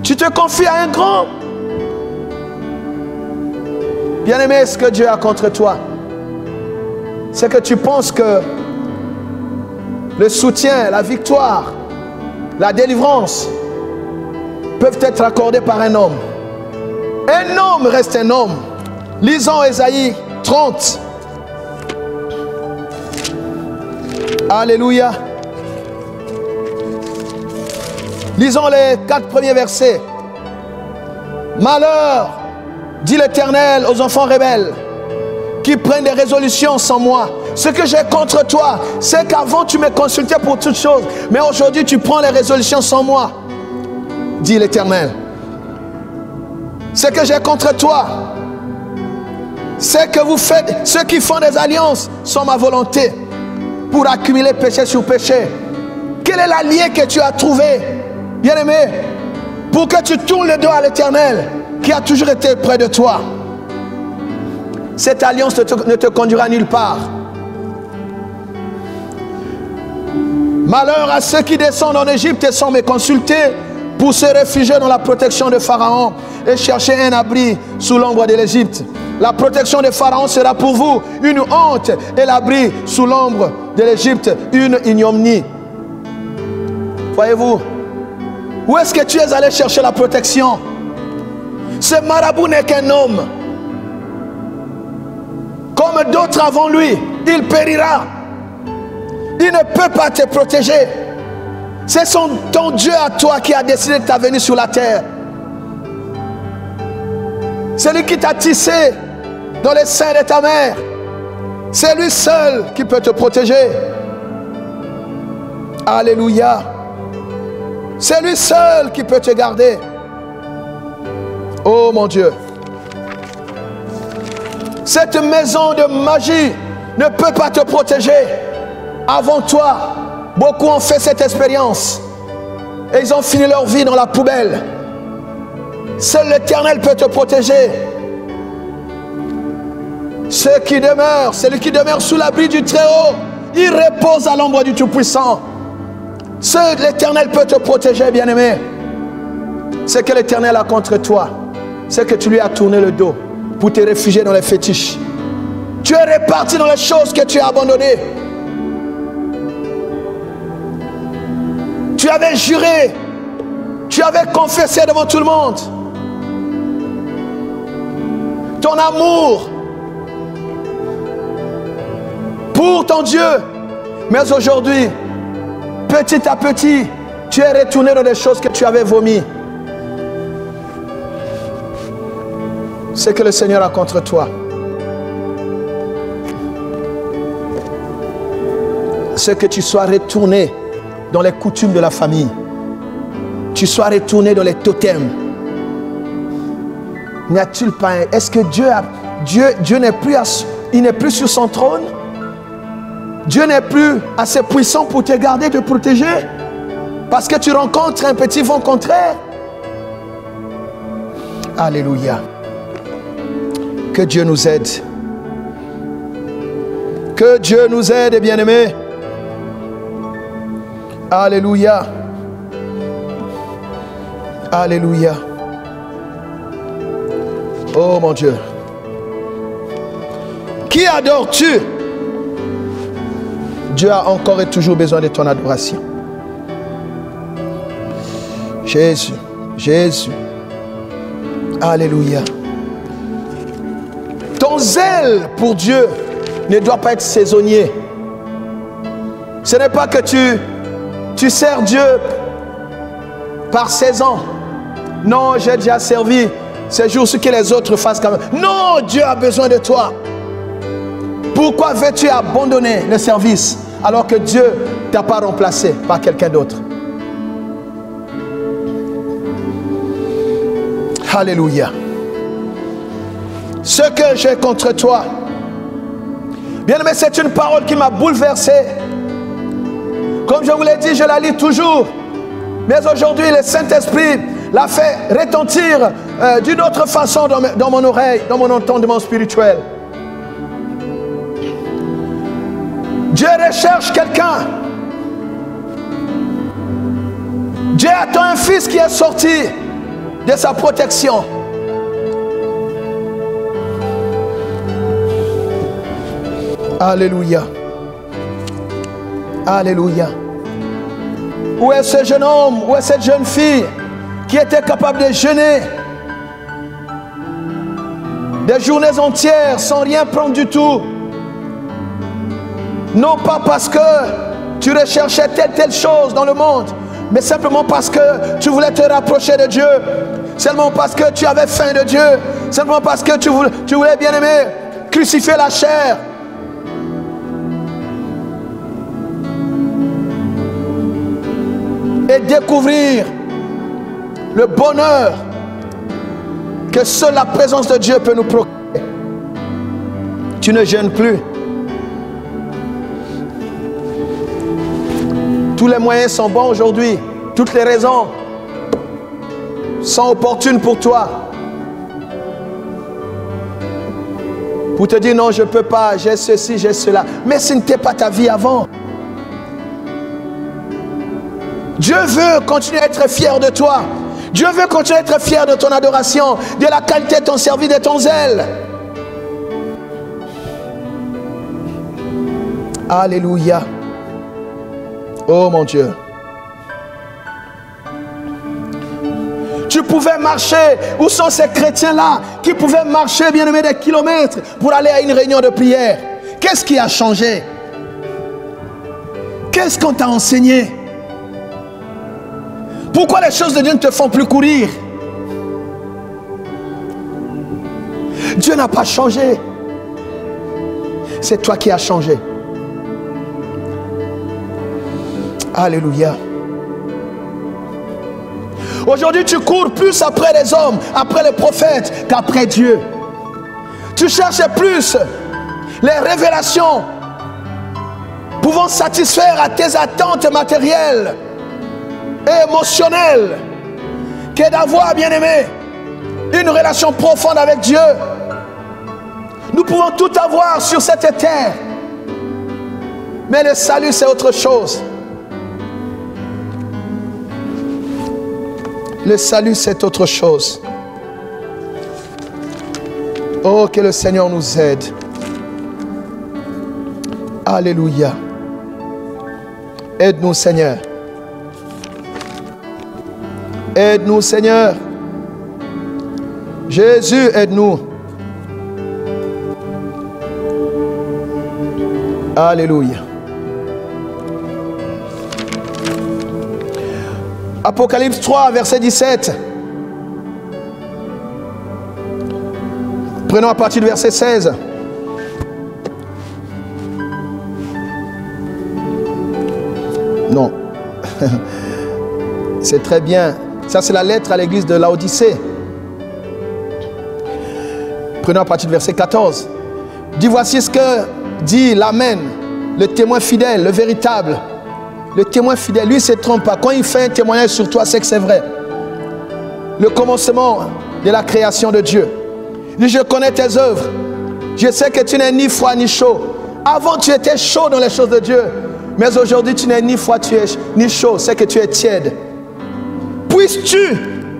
Tu te confies à un grand. Bien-aimé, ce que Dieu a contre toi, c'est que tu penses que le soutien, la victoire, la délivrance peuvent être accordés par un homme. Un homme reste un homme. Lisons Ésaïe 30. Alléluia. Lisons les 4 premiers versets. Malheur, dit l'Éternel aux enfants rebelles, qui prennent des résolutions sans moi. Ce que j'ai contre toi, c'est qu'avant tu me consultais pour toutes choses, mais aujourd'hui tu prends les résolutions sans moi, dit l'Éternel. Ce que j'ai contre toi, c'est que vous faites, ceux qui font des alliances sans ma volonté, pour accumuler péché sur péché. Quel est l'allié que tu as trouvé, bien-aimé, pour que tu tournes le dos à l'Éternel, qui a toujours été près de toi? Cette alliance ne te conduira nulle part. Malheur à ceux qui descendent en Égypte et sans me consulter pour se réfugier dans la protection de Pharaon et chercher un abri sous l'ombre de l'Égypte. La protection de Pharaon sera pour vous une honte et l'abri sous l'ombre de l'Égypte une ignominie. Voyez-vous, où est-ce que tu es allé chercher la protection? Ce marabout n'est qu'un homme. comme d'autres avant lui, il périra. Il ne peut pas te protéger. C'est ton Dieu à toi qui a décidé de ta venue sur la terre. C'est lui qui t'a tissé dans les seins de ta mère. C'est lui seul qui peut te protéger. Alléluia. C'est lui seul qui peut te garder. Oh mon Dieu. Cette maison de magie ne peut pas te protéger. Avant toi, beaucoup ont fait cette expérience. Et ils ont fini leur vie dans la poubelle. Seul l'Éternel peut te protéger. Celui qui demeure sous l'abri du Très-Haut, il repose à l'ombre du Tout-Puissant. Seul l'Éternel peut te protéger, bien-aimé. Ce que l'Éternel a contre toi, c'est que tu lui as tourné le dos pour te réfugier dans les fétiches. Tu es réparti dans les choses que tu as abandonnées. Tu avais juré, tu avais confessé devant tout le monde ton amour pour ton Dieu. Mais aujourd'hui, petit à petit, tu es retourné dans des choses que tu avais vomies. Ce que le Seigneur a contre toi, c'est que tu sois retourné dans les coutumes de la famille. Tu sois retourné dans les totems. N'y a-t-il pas un... Est-ce que Dieu n'est plus, il n'est plus sur son trône? Dieu n'est plus assez puissant pour te garder, te protéger? Parce que tu rencontres un petit vent contraire? Alléluia. Que Dieu nous aide. Que Dieu nous aide, bien-aimés. Alléluia. Alléluia. Oh mon Dieu. Qui adores-tu? Dieu a encore et toujours besoin de ton adoration. Jésus, Jésus. Alléluia. Ton zèle pour Dieu ne doit pas être saisonnier. Ce n'est pas que tu sers Dieu par saison. Non, j'ai déjà servi ces jours, ce que les autres fassent quand même. Non, Dieu a besoin de toi. Pourquoi veux-tu abandonner le service alors que Dieu ne t'a pas remplacé par quelqu'un d'autre? Alléluia. Ce que j'ai contre toi, bien aimé, c'est une parole qui m'a bouleversé. Comme je vous l'ai dit, je la lis toujours. Mais aujourd'hui, le Saint-Esprit l'a fait retentir d'une autre façon dans mon oreille, dans mon entendement spirituel. Dieu recherche quelqu'un. Dieu attend un fils qui est sorti de sa protection. Alléluia. Alléluia. Où est ce jeune homme, où est cette jeune fille qui était capable de jeûner des journées entières sans rien prendre du tout? Non pas parce que tu recherchais telle chose dans le monde, mais simplement parce que tu voulais te rapprocher de Dieu. Seulement parce que tu avais faim de Dieu. Simplement parce que tu voulais, bien aimer, crucifier la chair. Et découvrir le bonheur que seule la présence de Dieu peut nous procurer. Tu ne jeûnes plus. Tous les moyens sont bons aujourd'hui. Toutes les raisons sont opportunes pour toi. Pour te dire non, je ne peux pas, j'ai ceci, j'ai cela. Mais ce n'était pas ta vie avant. Dieu veut continuer à être fier de toi. Dieu veut continuer à être fier de ton adoration, de la qualité de ton service, de ton zèle. Alléluia. Oh mon Dieu. tu pouvais marcher. Où sont ces chrétiens-là qui pouvaient marcher, bien aimé, des kilomètres pour aller à une réunion de prière? Qu'est-ce qui a changé? Qu'est-ce qu'on t'a enseigné? Pourquoi les choses de Dieu ne te font plus courir? Dieu n'a pas changé. C'est toi qui as changé. Alléluia. Aujourd'hui, tu cours plus après les hommes, après les prophètes, qu'après Dieu. Tu cherches plus les révélations pouvant satisfaire à tes attentes matérielles et émotionnelles que d'avoir, bien aimé, une relation profonde avec Dieu. Nous pouvons tout avoir sur cette terre, mais le salut, c'est autre chose. Le salut, c'est autre chose. Oh, que le Seigneur nous aide. Alléluia. Aide-nous, Seigneur. Aide-nous, Seigneur. Jésus, aide-nous. Alléluia. Apocalypse 3, verset 17. Prenons à partir du verset 16. Non. C'est très bien. Ça, c'est la lettre à l'église de Laodicée. Prenons à partir du verset 14. Dis, voici ce que dit l'Amen, le témoin fidèle, le véritable. Le témoin fidèle, lui, ne se trompe pas. Quand il fait un témoignage sur toi, c'est que c'est vrai. Le commencement de la création de Dieu. Il dit, je connais tes œuvres. Je sais que tu n'es ni froid ni chaud. Avant, tu étais chaud dans les choses de Dieu. Mais aujourd'hui, tu n'es ni froid ni chaud. C'est que tu es tiède. Puisses-tu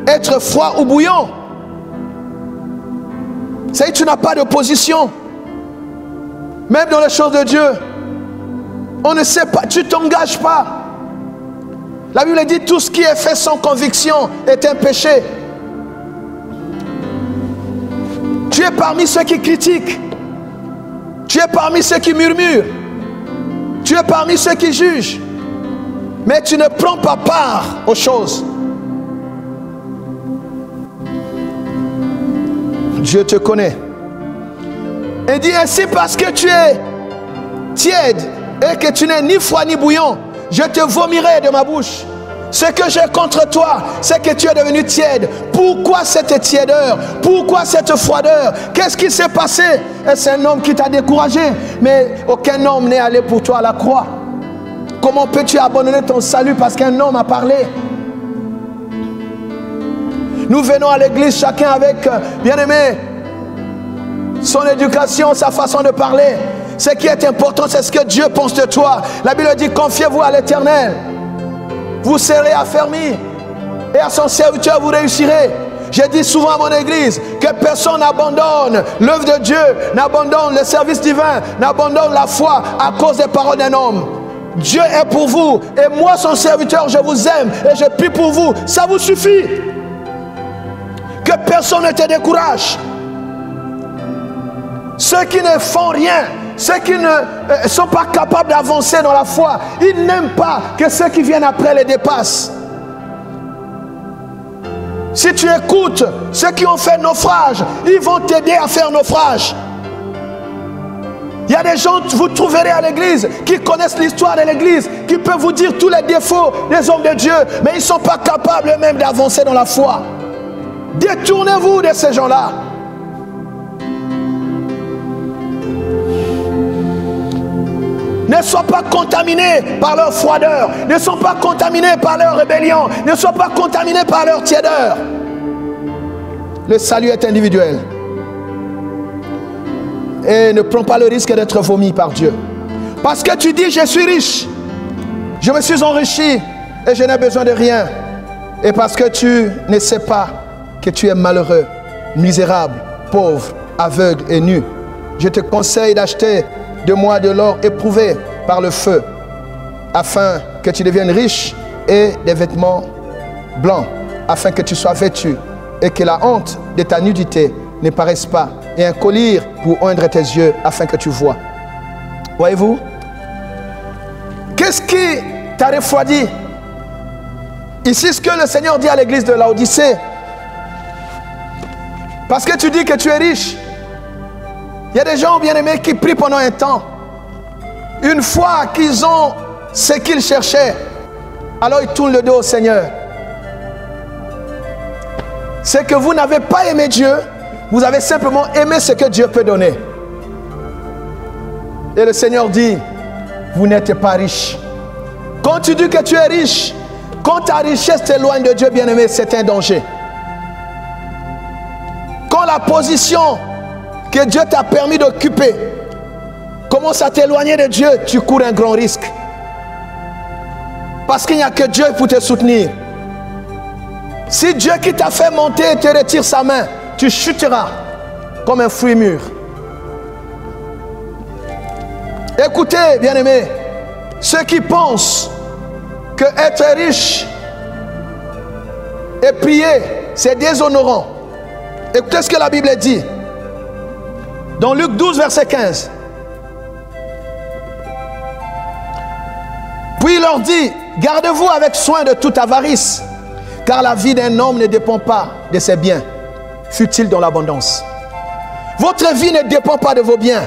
être froid ou bouillant? C'est que tu n'as pas de position. Même dans les choses de Dieu. On ne sait pas, tu ne t'engages pas. La Bible dit tout ce qui est fait sans conviction est un péché. Tu es parmi ceux qui critiquent. Tu es parmi ceux qui murmurent. Tu es parmi ceux qui jugent. Mais tu ne prends pas part aux choses. Dieu te connaît. Et dit ainsi parce que tu es tiède et que tu n'es ni froid ni bouillant, je te vomirai de ma bouche. Ce que j'ai contre toi, c'est que tu es devenu tiède. Pourquoi cette tièdeur? Pourquoi cette froideur? Qu'est-ce qui s'est passé? Est-ce un homme qui t'a découragé? Mais aucun homme n'est allé pour toi à la croix. Comment peux-tu abandonner ton salut parce qu'un homme a parlé? Nous venons à l'église chacun avec, bien-aimé, son éducation, sa façon de parler. Ce qui est important, c'est ce que Dieu pense de toi. La Bible dit, confiez-vous à l'Éternel. Vous serez affermis. Et à son serviteur, vous réussirez. J'ai dit souvent à mon église que personne n'abandonne l'œuvre de Dieu, n'abandonne le service divin, n'abandonne la foi à cause des paroles d'un homme. Dieu est pour vous. Et moi, son serviteur, je vous aime et je prie pour vous. Ça vous suffit. Que personne ne te décourage. Ceux qui ne font rien, ceux qui ne sont pas capables d'avancer dans la foi, ils n'aiment pas que ceux qui viennent après les dépassent. Si tu écoutes ceux qui ont fait naufrage, ils vont t'aider à faire naufrage. Il y a des gens, vous trouverez à l'église, qui connaissent l'histoire de l'église, qui peuvent vous dire tous les défauts des hommes de Dieu, mais ils ne sont pas capables eux-mêmes d'avancer dans la foi. Détournez-vous de ces gens-là. Ne sois pas contaminés par leur froideur. Ne sois pas contaminés par leur rébellion. Ne sois pas contaminés par leur tièdeur. Le salut est individuel. Et ne prends pas le risque d'être vomi par Dieu. Parce que tu dis, je suis riche. Je me suis enrichi et je n'ai besoin de rien. Et parce que tu ne sais pas que tu es malheureux, misérable, pauvre, aveugle et nu. Je te conseille d'acheter de moi de l'or éprouvé par le feu, afin que tu deviennes riche, et des vêtements blancs, afin que tu sois vêtu et que la honte de ta nudité ne paraisse pas, et un collier pour oindre tes yeux afin que tu vois. Voyez-vous? Qu'est-ce qui t'a refroidi? Ici, ce que le Seigneur dit à l'église de Laodicée, parce que tu dis que tu es riche. Il y a des gens bien-aimés qui prient pendant un temps. Une fois qu'ils ont ce qu'ils cherchaient, alors ils tournent le dos au Seigneur. C'est que vous n'avez pas aimé Dieu, vous avez simplement aimé ce que Dieu peut donner. Et le Seigneur dit, vous n'êtes pas riche. Quand tu dis que tu es riche, quand ta richesse t'éloigne de Dieu, bien-aimé, c'est un danger. Quand la position que Dieu t'a permis d'occuper commence à t'éloigner de Dieu, tu cours un grand risque. Parce qu'il n'y a que Dieu pour te soutenir. Si Dieu qui t'a fait monter te retire sa main, tu chuteras comme un fruit mûr. Écoutez, bien-aimés, ceux qui pensent que être riche et prier, c'est déshonorant. Écoutez ce que la Bible dit. Dans Luc 12, verset 15. Puis il leur dit, gardez-vous avec soin de toute avarice, car la vie d'un homme ne dépend pas de ses biens, fût-il dans l'abondance. Votre vie ne dépend pas de vos biens.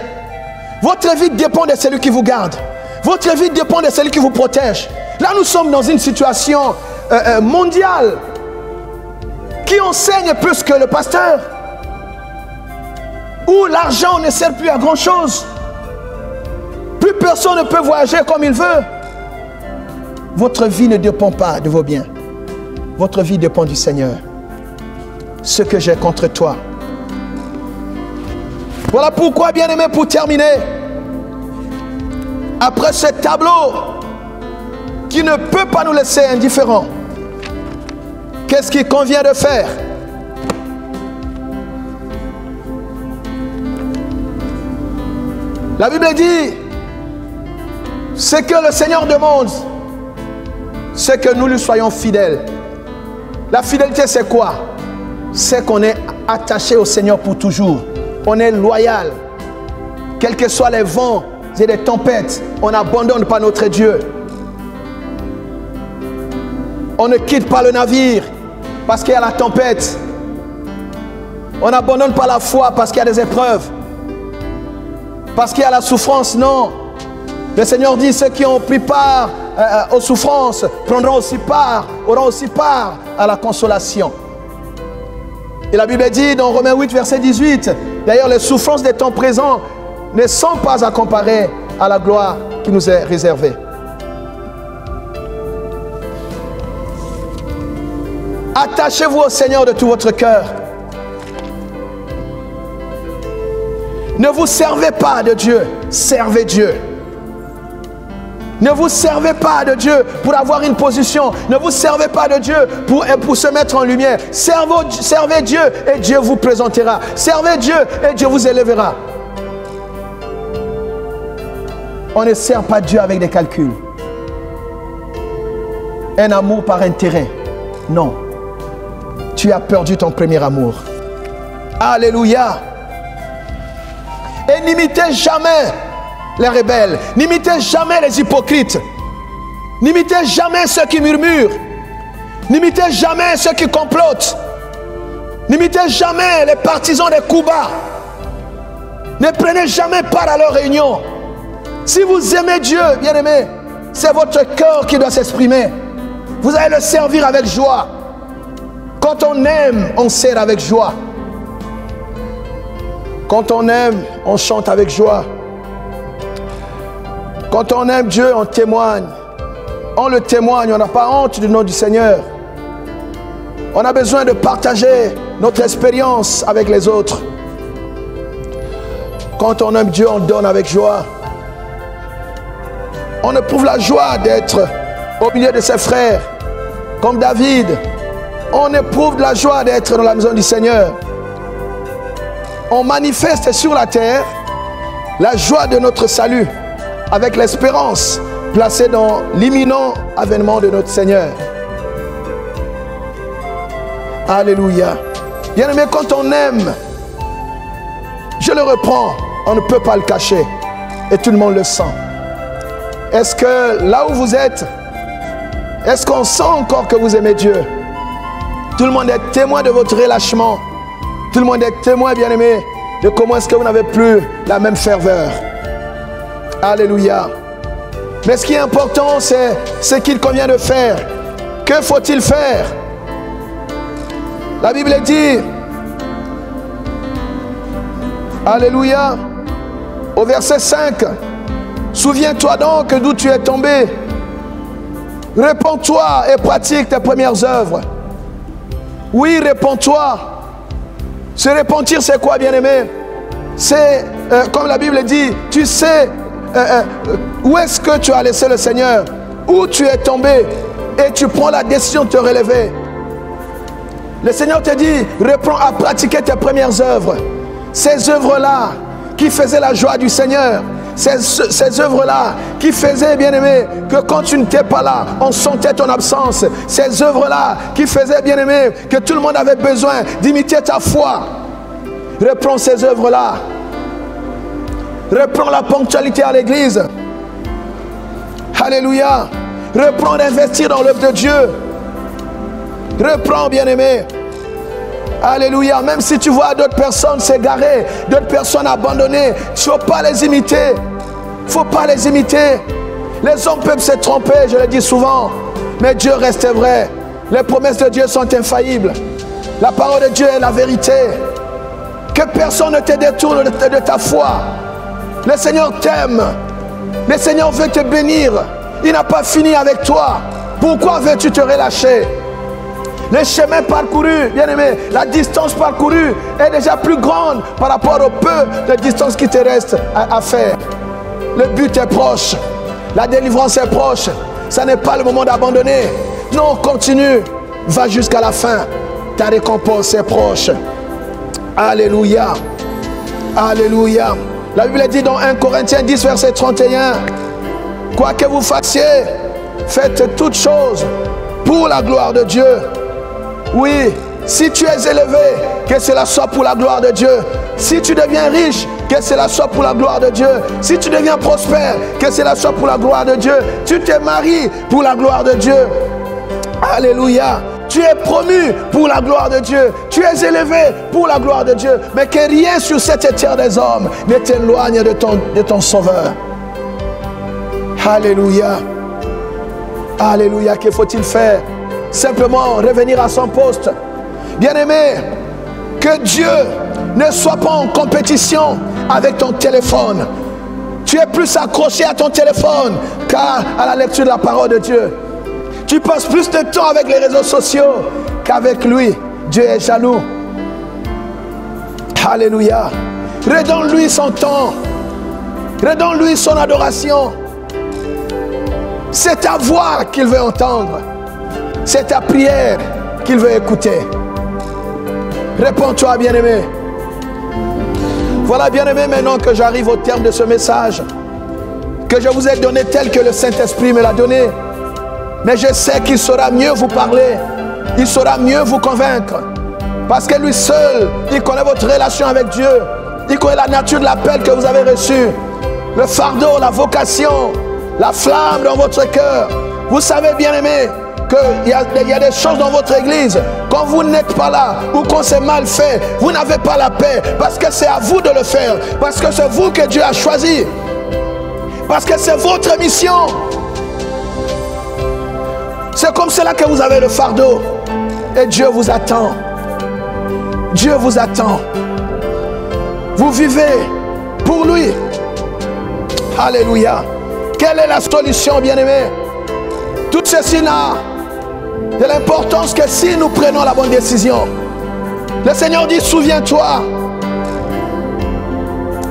Votre vie dépend de celui qui vous garde. Votre vie dépend de celui qui vous protège. Là, nous sommes dans une situation mondiale. Qui enseigne plus que le pasteur? Où l'argent ne sert plus à grand chose. Plus personne ne peut voyager comme il veut. Votre vie ne dépend pas de vos biens. Votre vie dépend du Seigneur. Ce que j'ai contre toi. Voilà pourquoi, bien-aimé, pour terminer, après ce tableau qui ne peut pas nous laisser indifférents, qu'est-ce qu'il convient de faire? La Bible dit, ce que le Seigneur demande, c'est que nous lui soyons fidèles. La fidélité, c'est quoi? C'est qu'on est attaché au Seigneur pour toujours. On est loyal. Quels que soient les vents et les tempêtes, on n'abandonne pas notre Dieu. On ne quitte pas le navire parce qu'il y a la tempête. On n'abandonne pas la foi parce qu'il y a des épreuves. Parce qu'il y a la souffrance, non. Le Seigneur dit, ceux qui ont pris part aux souffrances auront aussi part à la consolation. Et la Bible dit dans Romains 8, verset 18, d'ailleurs les souffrances des temps présents ne sont pas à comparer à la gloire qui nous est réservée. Attachez-vous au Seigneur de tout votre cœur. Ne vous servez pas de Dieu, servez Dieu. Ne vous servez pas de Dieu pour avoir une position. Ne vous servez pas de Dieu pour se mettre en lumière. Servez Dieu et Dieu vous présentera. Servez Dieu et Dieu vous élèvera. On ne sert pas Dieu avec des calculs. Un amour par intérêt. Non. Tu as perdu ton premier amour. Alléluia. Et n'imitez jamais les rebelles. N'imitez jamais les hypocrites. N'imitez jamais ceux qui murmurent. N'imitez jamais ceux qui complotent. N'imitez jamais les partisans des coups bas. Ne prenez jamais part à leurs réunions. Si vous aimez Dieu, bien-aimé, c'est votre cœur qui doit s'exprimer. Vous allez le servir avec joie. Quand on aime, on sert avec joie. Quand on aime, on chante avec joie. Quand on aime Dieu, on témoigne. On le témoigne, on n'a pas honte du nom du Seigneur. On a besoin de partager notre expérience avec les autres. Quand on aime Dieu, on donne avec joie. On éprouve la joie d'être au milieu de ses frères. Comme David, on éprouve la joie d'être dans la maison du Seigneur. On manifeste sur la terre la joie de notre salut avec l'espérance placée dans l'imminent avènement de notre Seigneur. Alléluia. Bien-aimé, quand on aime, je le reprends, on ne peut pas le cacher. Et tout le monde le sent. Est-ce que là où vous êtes, est-ce qu'on sent encore que vous aimez Dieu? Tout le monde est témoin de votre relâchement. Tout le monde est témoin, bien-aimé, de comment est-ce que vous n'avez plus la même ferveur. Alléluia. Mais ce qui est important, c'est ce qu'il convient de faire. Que faut-il faire? La Bible dit, alléluia, au verset 5, souviens-toi donc d'où tu es tombé. Réponds-toi et pratique tes premières œuvres. Oui, réponds-toi. Se repentir, c'est quoi, bien-aimé? C'est, comme la Bible dit, tu sais où est-ce que tu as laissé le Seigneur, où tu es tombé, et tu prends la décision de te relever. Le Seigneur te dit, reprends à pratiquer tes premières œuvres. Ces œuvres-là qui faisaient la joie du Seigneur. Ces œuvres-là qui faisaient, bien-aimé, que quand tu n'étais pas là, on sentait ton absence. Ces œuvres-là qui faisaient, bien-aimé, que tout le monde avait besoin d'imiter ta foi. Reprends ces œuvres-là. Reprends la ponctualité à l'église. Alléluia. Reprends d'investir dans l'œuvre de Dieu. Reprends, bien-aimé. Alléluia. Même si tu vois d'autres personnes s'égarer, d'autres personnes abandonner, il ne faut pas les imiter. Il ne faut pas les imiter. Les hommes peuvent se tromper, je le dis souvent. Mais Dieu reste vrai. Les promesses de Dieu sont infaillibles. La parole de Dieu est la vérité. Que personne ne te détourne de ta foi. Le Seigneur t'aime. Le Seigneur veut te bénir. Il n'a pas fini avec toi. Pourquoi veux-tu te relâcher? Le chemin parcouru, bien aimé, la distance parcourue est déjà plus grande par rapport au peu de distance qui te reste à faire. Le but est proche. La délivrance est proche. Ça n'est pas le moment d'abandonner. Non, continue. Va jusqu'à la fin. Ta récompense est proche. Alléluia. Alléluia. La Bible dit dans 1 Corinthiens 10, verset 31. Quoi que vous fassiez, faites toutes choses pour la gloire de Dieu. Oui, si tu es élevé, que cela soit pour la gloire de Dieu. Si tu deviens riche, que cela soit pour la gloire de Dieu. Si tu deviens prospère, que cela soit pour la gloire de Dieu. Tu te maries pour la gloire de Dieu. Alléluia. Tu es promu pour la gloire de Dieu. Tu es élevé pour la gloire de Dieu. Mais que rien sur cette terre des hommes ne t'éloigne de ton Sauveur. Alléluia. Alléluia. Que faut-il faire? Simplement revenir à son poste. Bien-aimé, que Dieu ne soit pas en compétition avec ton téléphone. Tu es plus accroché à ton téléphone qu'à la lecture de la parole de Dieu. Tu passes plus de temps avec les réseaux sociaux qu'avec lui. Dieu est jaloux. Alléluia. Redonne-lui son temps. Redonne-lui son adoration. C'est ta voix qu'il veut entendre. C'est ta prière qu'il veut écouter. Réponds-toi, bien-aimé. Voilà, bien-aimé, maintenant que j'arrive au terme de ce message, que je vous ai donné tel que le Saint-Esprit me l'a donné. Mais je sais qu'il saura mieux vous parler. Il saura mieux vous convaincre. Parce que lui seul, il connaît votre relation avec Dieu. Il connaît la nature de l'appel que vous avez reçu. Le fardeau, la vocation, la flamme dans votre cœur. Vous savez, bien-aimé, qu'il y a des choses dans votre église. Quand vous n'êtes pas là ou quand c'est mal fait, vous n'avez pas la paix. Parce que c'est à vous de le faire. Parce que c'est vous que Dieu a choisi. Parce que c'est votre mission. C'est comme cela que vous avez le fardeau. Et Dieu vous attend. Dieu vous attend. Vous vivez pour lui. Alléluia. Quelle est la solution, bien-aimé? Tout ceci n'a de l'importance que si nous prenons la bonne décision. Le Seigneur dit, souviens-toi.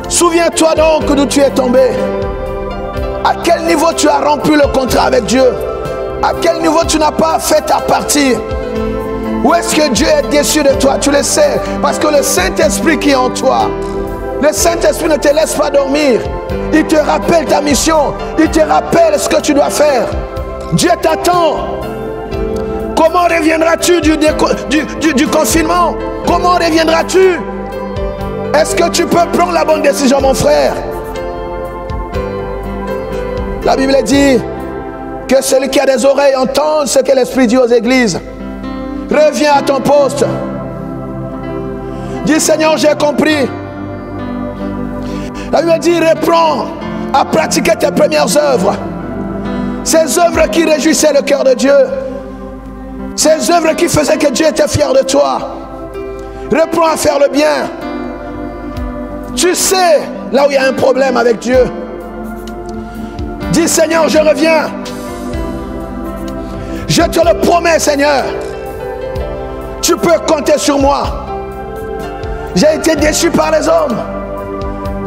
Souviens-toi donc d'où tu es tombé. À quel niveau tu as rompu le contrat avec Dieu? À quel niveau tu n'as pas fait ta partie? Où est-ce que Dieu est déçu de toi? Tu le sais. Parce que le Saint-Esprit qui est en toi, le Saint-Esprit ne te laisse pas dormir. Il te rappelle ta mission. Il te rappelle ce que tu dois faire. Dieu t'attend. Comment reviendras-tu du confinement? Comment reviendras-tu? Est-ce que tu peux prendre la bonne décision, mon frère? La Bible dit que celui qui a des oreilles entend ce que l'Esprit dit aux églises. Reviens à ton poste. Dis, Seigneur, j'ai compris. La Bible dit, reprends à pratiquer tes premières œuvres. Ces œuvres qui réjouissaient le cœur de Dieu. Ces œuvres qui faisaient que Dieu était fier de toi. Reprends à faire le bien. Tu sais là où il y a un problème avec Dieu. Dis, Seigneur, je reviens. Je te le promets, Seigneur. Tu peux compter sur moi. J'ai été déçu par les hommes.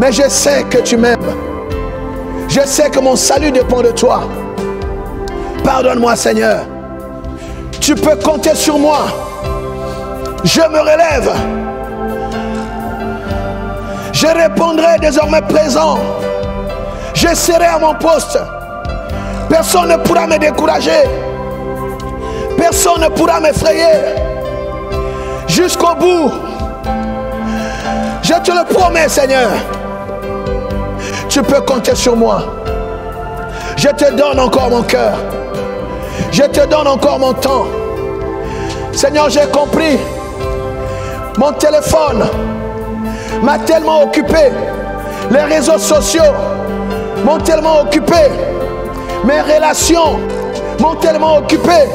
Mais je sais que tu m'aimes. Je sais que mon salut dépend de toi. Pardonne-moi, Seigneur. Tu peux compter sur moi. Je me relève. Je répondrai désormais présent. Je serai à mon poste. Personne ne pourra me décourager. Personne ne pourra m'effrayer. Jusqu'au bout. Je te le promets, Seigneur. Tu peux compter sur moi. Je te donne encore mon cœur. Je te donne encore mon temps. Seigneur, j'ai compris. Mon téléphone m'a tellement occupé. Les réseaux sociaux m'ont tellement occupé. Mes relations m'ont tellement occupé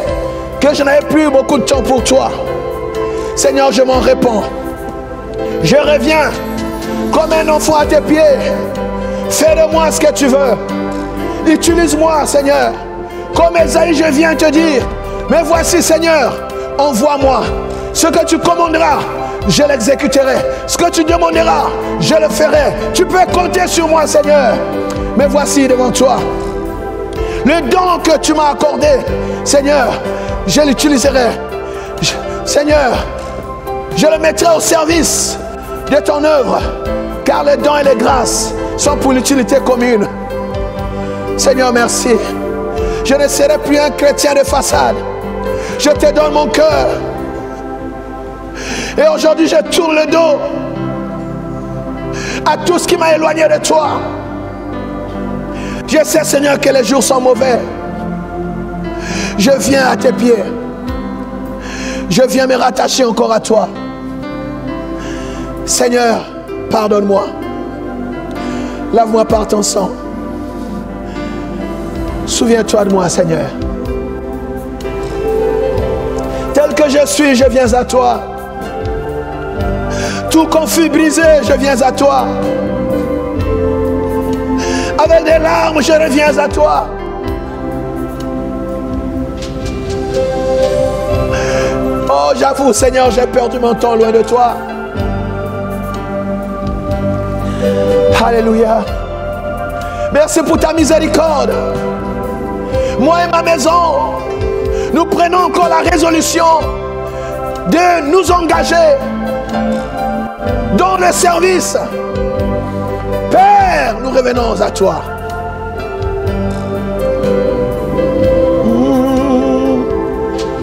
que je n'avais plus beaucoup de temps pour toi. Seigneur, je m'en répands. Je reviens comme un enfant à tes pieds. Fais de moi ce que tu veux. Utilise-moi, Seigneur. Comme Esaïe, je viens te dire, mais voici, Seigneur, envoie-moi. Ce que tu commanderas, je l'exécuterai. Ce que tu demanderas, je le ferai. Tu peux compter sur moi, Seigneur. Mais voici devant toi. Le don que tu m'as accordé, Seigneur, je l'utiliserai. Seigneur, je le mettrai au service de ton œuvre. Car les dons et les grâces sont pour l'utilité commune. Seigneur, merci. Je ne serai plus un chrétien de façade. Je te donne mon cœur. Et aujourd'hui, je tourne le dos à tout ce qui m'a éloigné de toi. Je sais, Seigneur, que les jours sont mauvais. Je viens à tes pieds. Je viens me rattacher encore à toi. Seigneur, pardonne-moi. Lave-moi par ton sang. Souviens-toi de moi, Seigneur. Tel que je suis, je viens à toi. Tout conflit brisé, je viens à toi. Avec des larmes, je reviens à toi. Oh, j'avoue, Seigneur, j'ai perdu mon temps loin de toi. Alléluia. Merci pour ta miséricorde. Moi et ma maison, nous prenons encore la résolution de nous engager dans le service. Père, nous revenons à toi.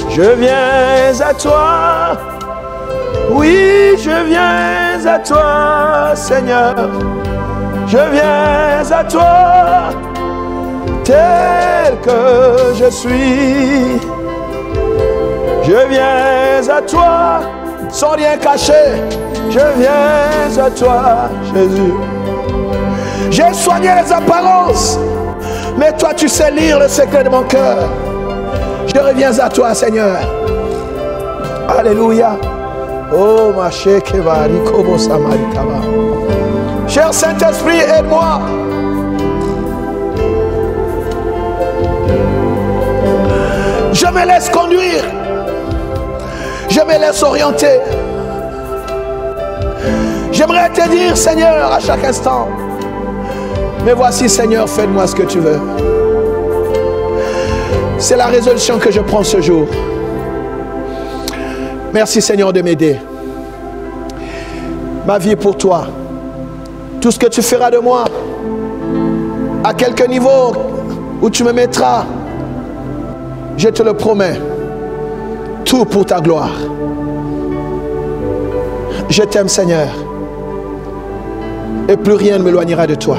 Je viens à toi. Oui, je viens à toi, Seigneur. Je viens à toi, tel que je suis. Je viens à toi, sans rien cacher. Je viens à toi, Jésus. J'ai soigné les apparences, mais toi tu sais lire le secret de mon cœur. Je reviens à toi, Seigneur. Alléluia. Oh, ma chekebari kobo samarikaba. Cher Saint-Esprit, aide-moi. Je me laisse conduire. Je me laisse orienter. J'aimerais te dire, Seigneur, à chaque instant, mais voici, Seigneur, fais de moi ce que tu veux. C'est la résolution que je prends ce jour. Merci, Seigneur, de m'aider. Ma vie est pour toi. Tout ce que tu feras de moi, à quelque niveau où tu me mettras, je te le promets, tout pour ta gloire. Je t'aime, Seigneur, et plus rien ne m'éloignera de toi.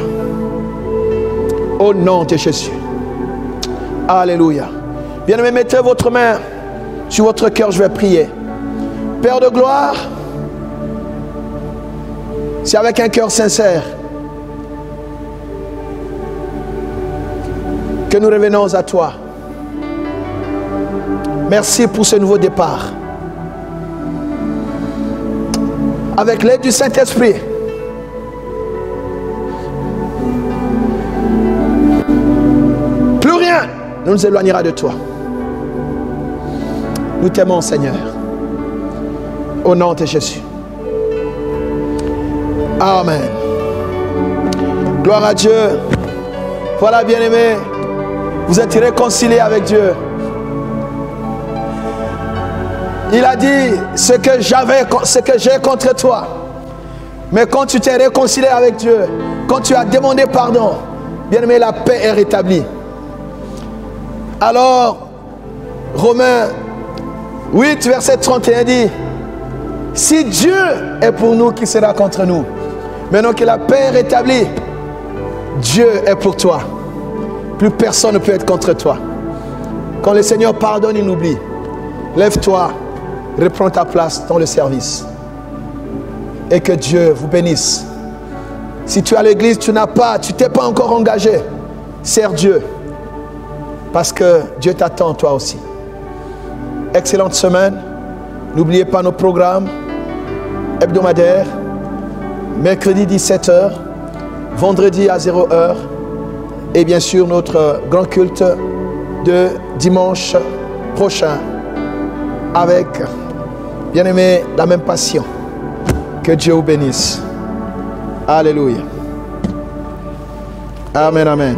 Au nom de Jésus. Alléluia. Bien-aimés, mettez votre main sur votre cœur, je vais prier. Père de gloire, c'est avec un cœur sincère que nous revenons à toi. Merci pour ce nouveau départ. Avec l'aide du Saint-Esprit, plus rien ne nous éloignera de toi. Nous t'aimons, Seigneur. Au nom de Jésus. Amen. Gloire à Dieu. Voilà, bien-aimés, vous êtes réconciliés avec Dieu. Il a dit ce que j'ai contre toi. Mais quand tu t'es réconcilié avec Dieu, quand tu as demandé pardon, bien-aimé, la paix est rétablie. Alors, Romains 8, verset 31 dit, si Dieu est pour nous, qui sera contre nous? Maintenant que la paix est rétablie, Dieu est pour toi. Plus personne ne peut être contre toi. Quand le Seigneur pardonne, il oublie. Lève-toi, reprends ta place dans le service. Et que Dieu vous bénisse. Si tu es à l'église, tu t'es pas encore engagé. Sers Dieu. Parce que Dieu t'attend toi aussi. Excellente semaine. N'oubliez pas nos programmes hebdomadaires. Mercredi 17h. Vendredi à 0h. Et bien sûr notre grand culte de dimanche prochain. Avec, bien aimé, la même passion. Que Dieu vous bénisse. Alléluia. Amen, amen.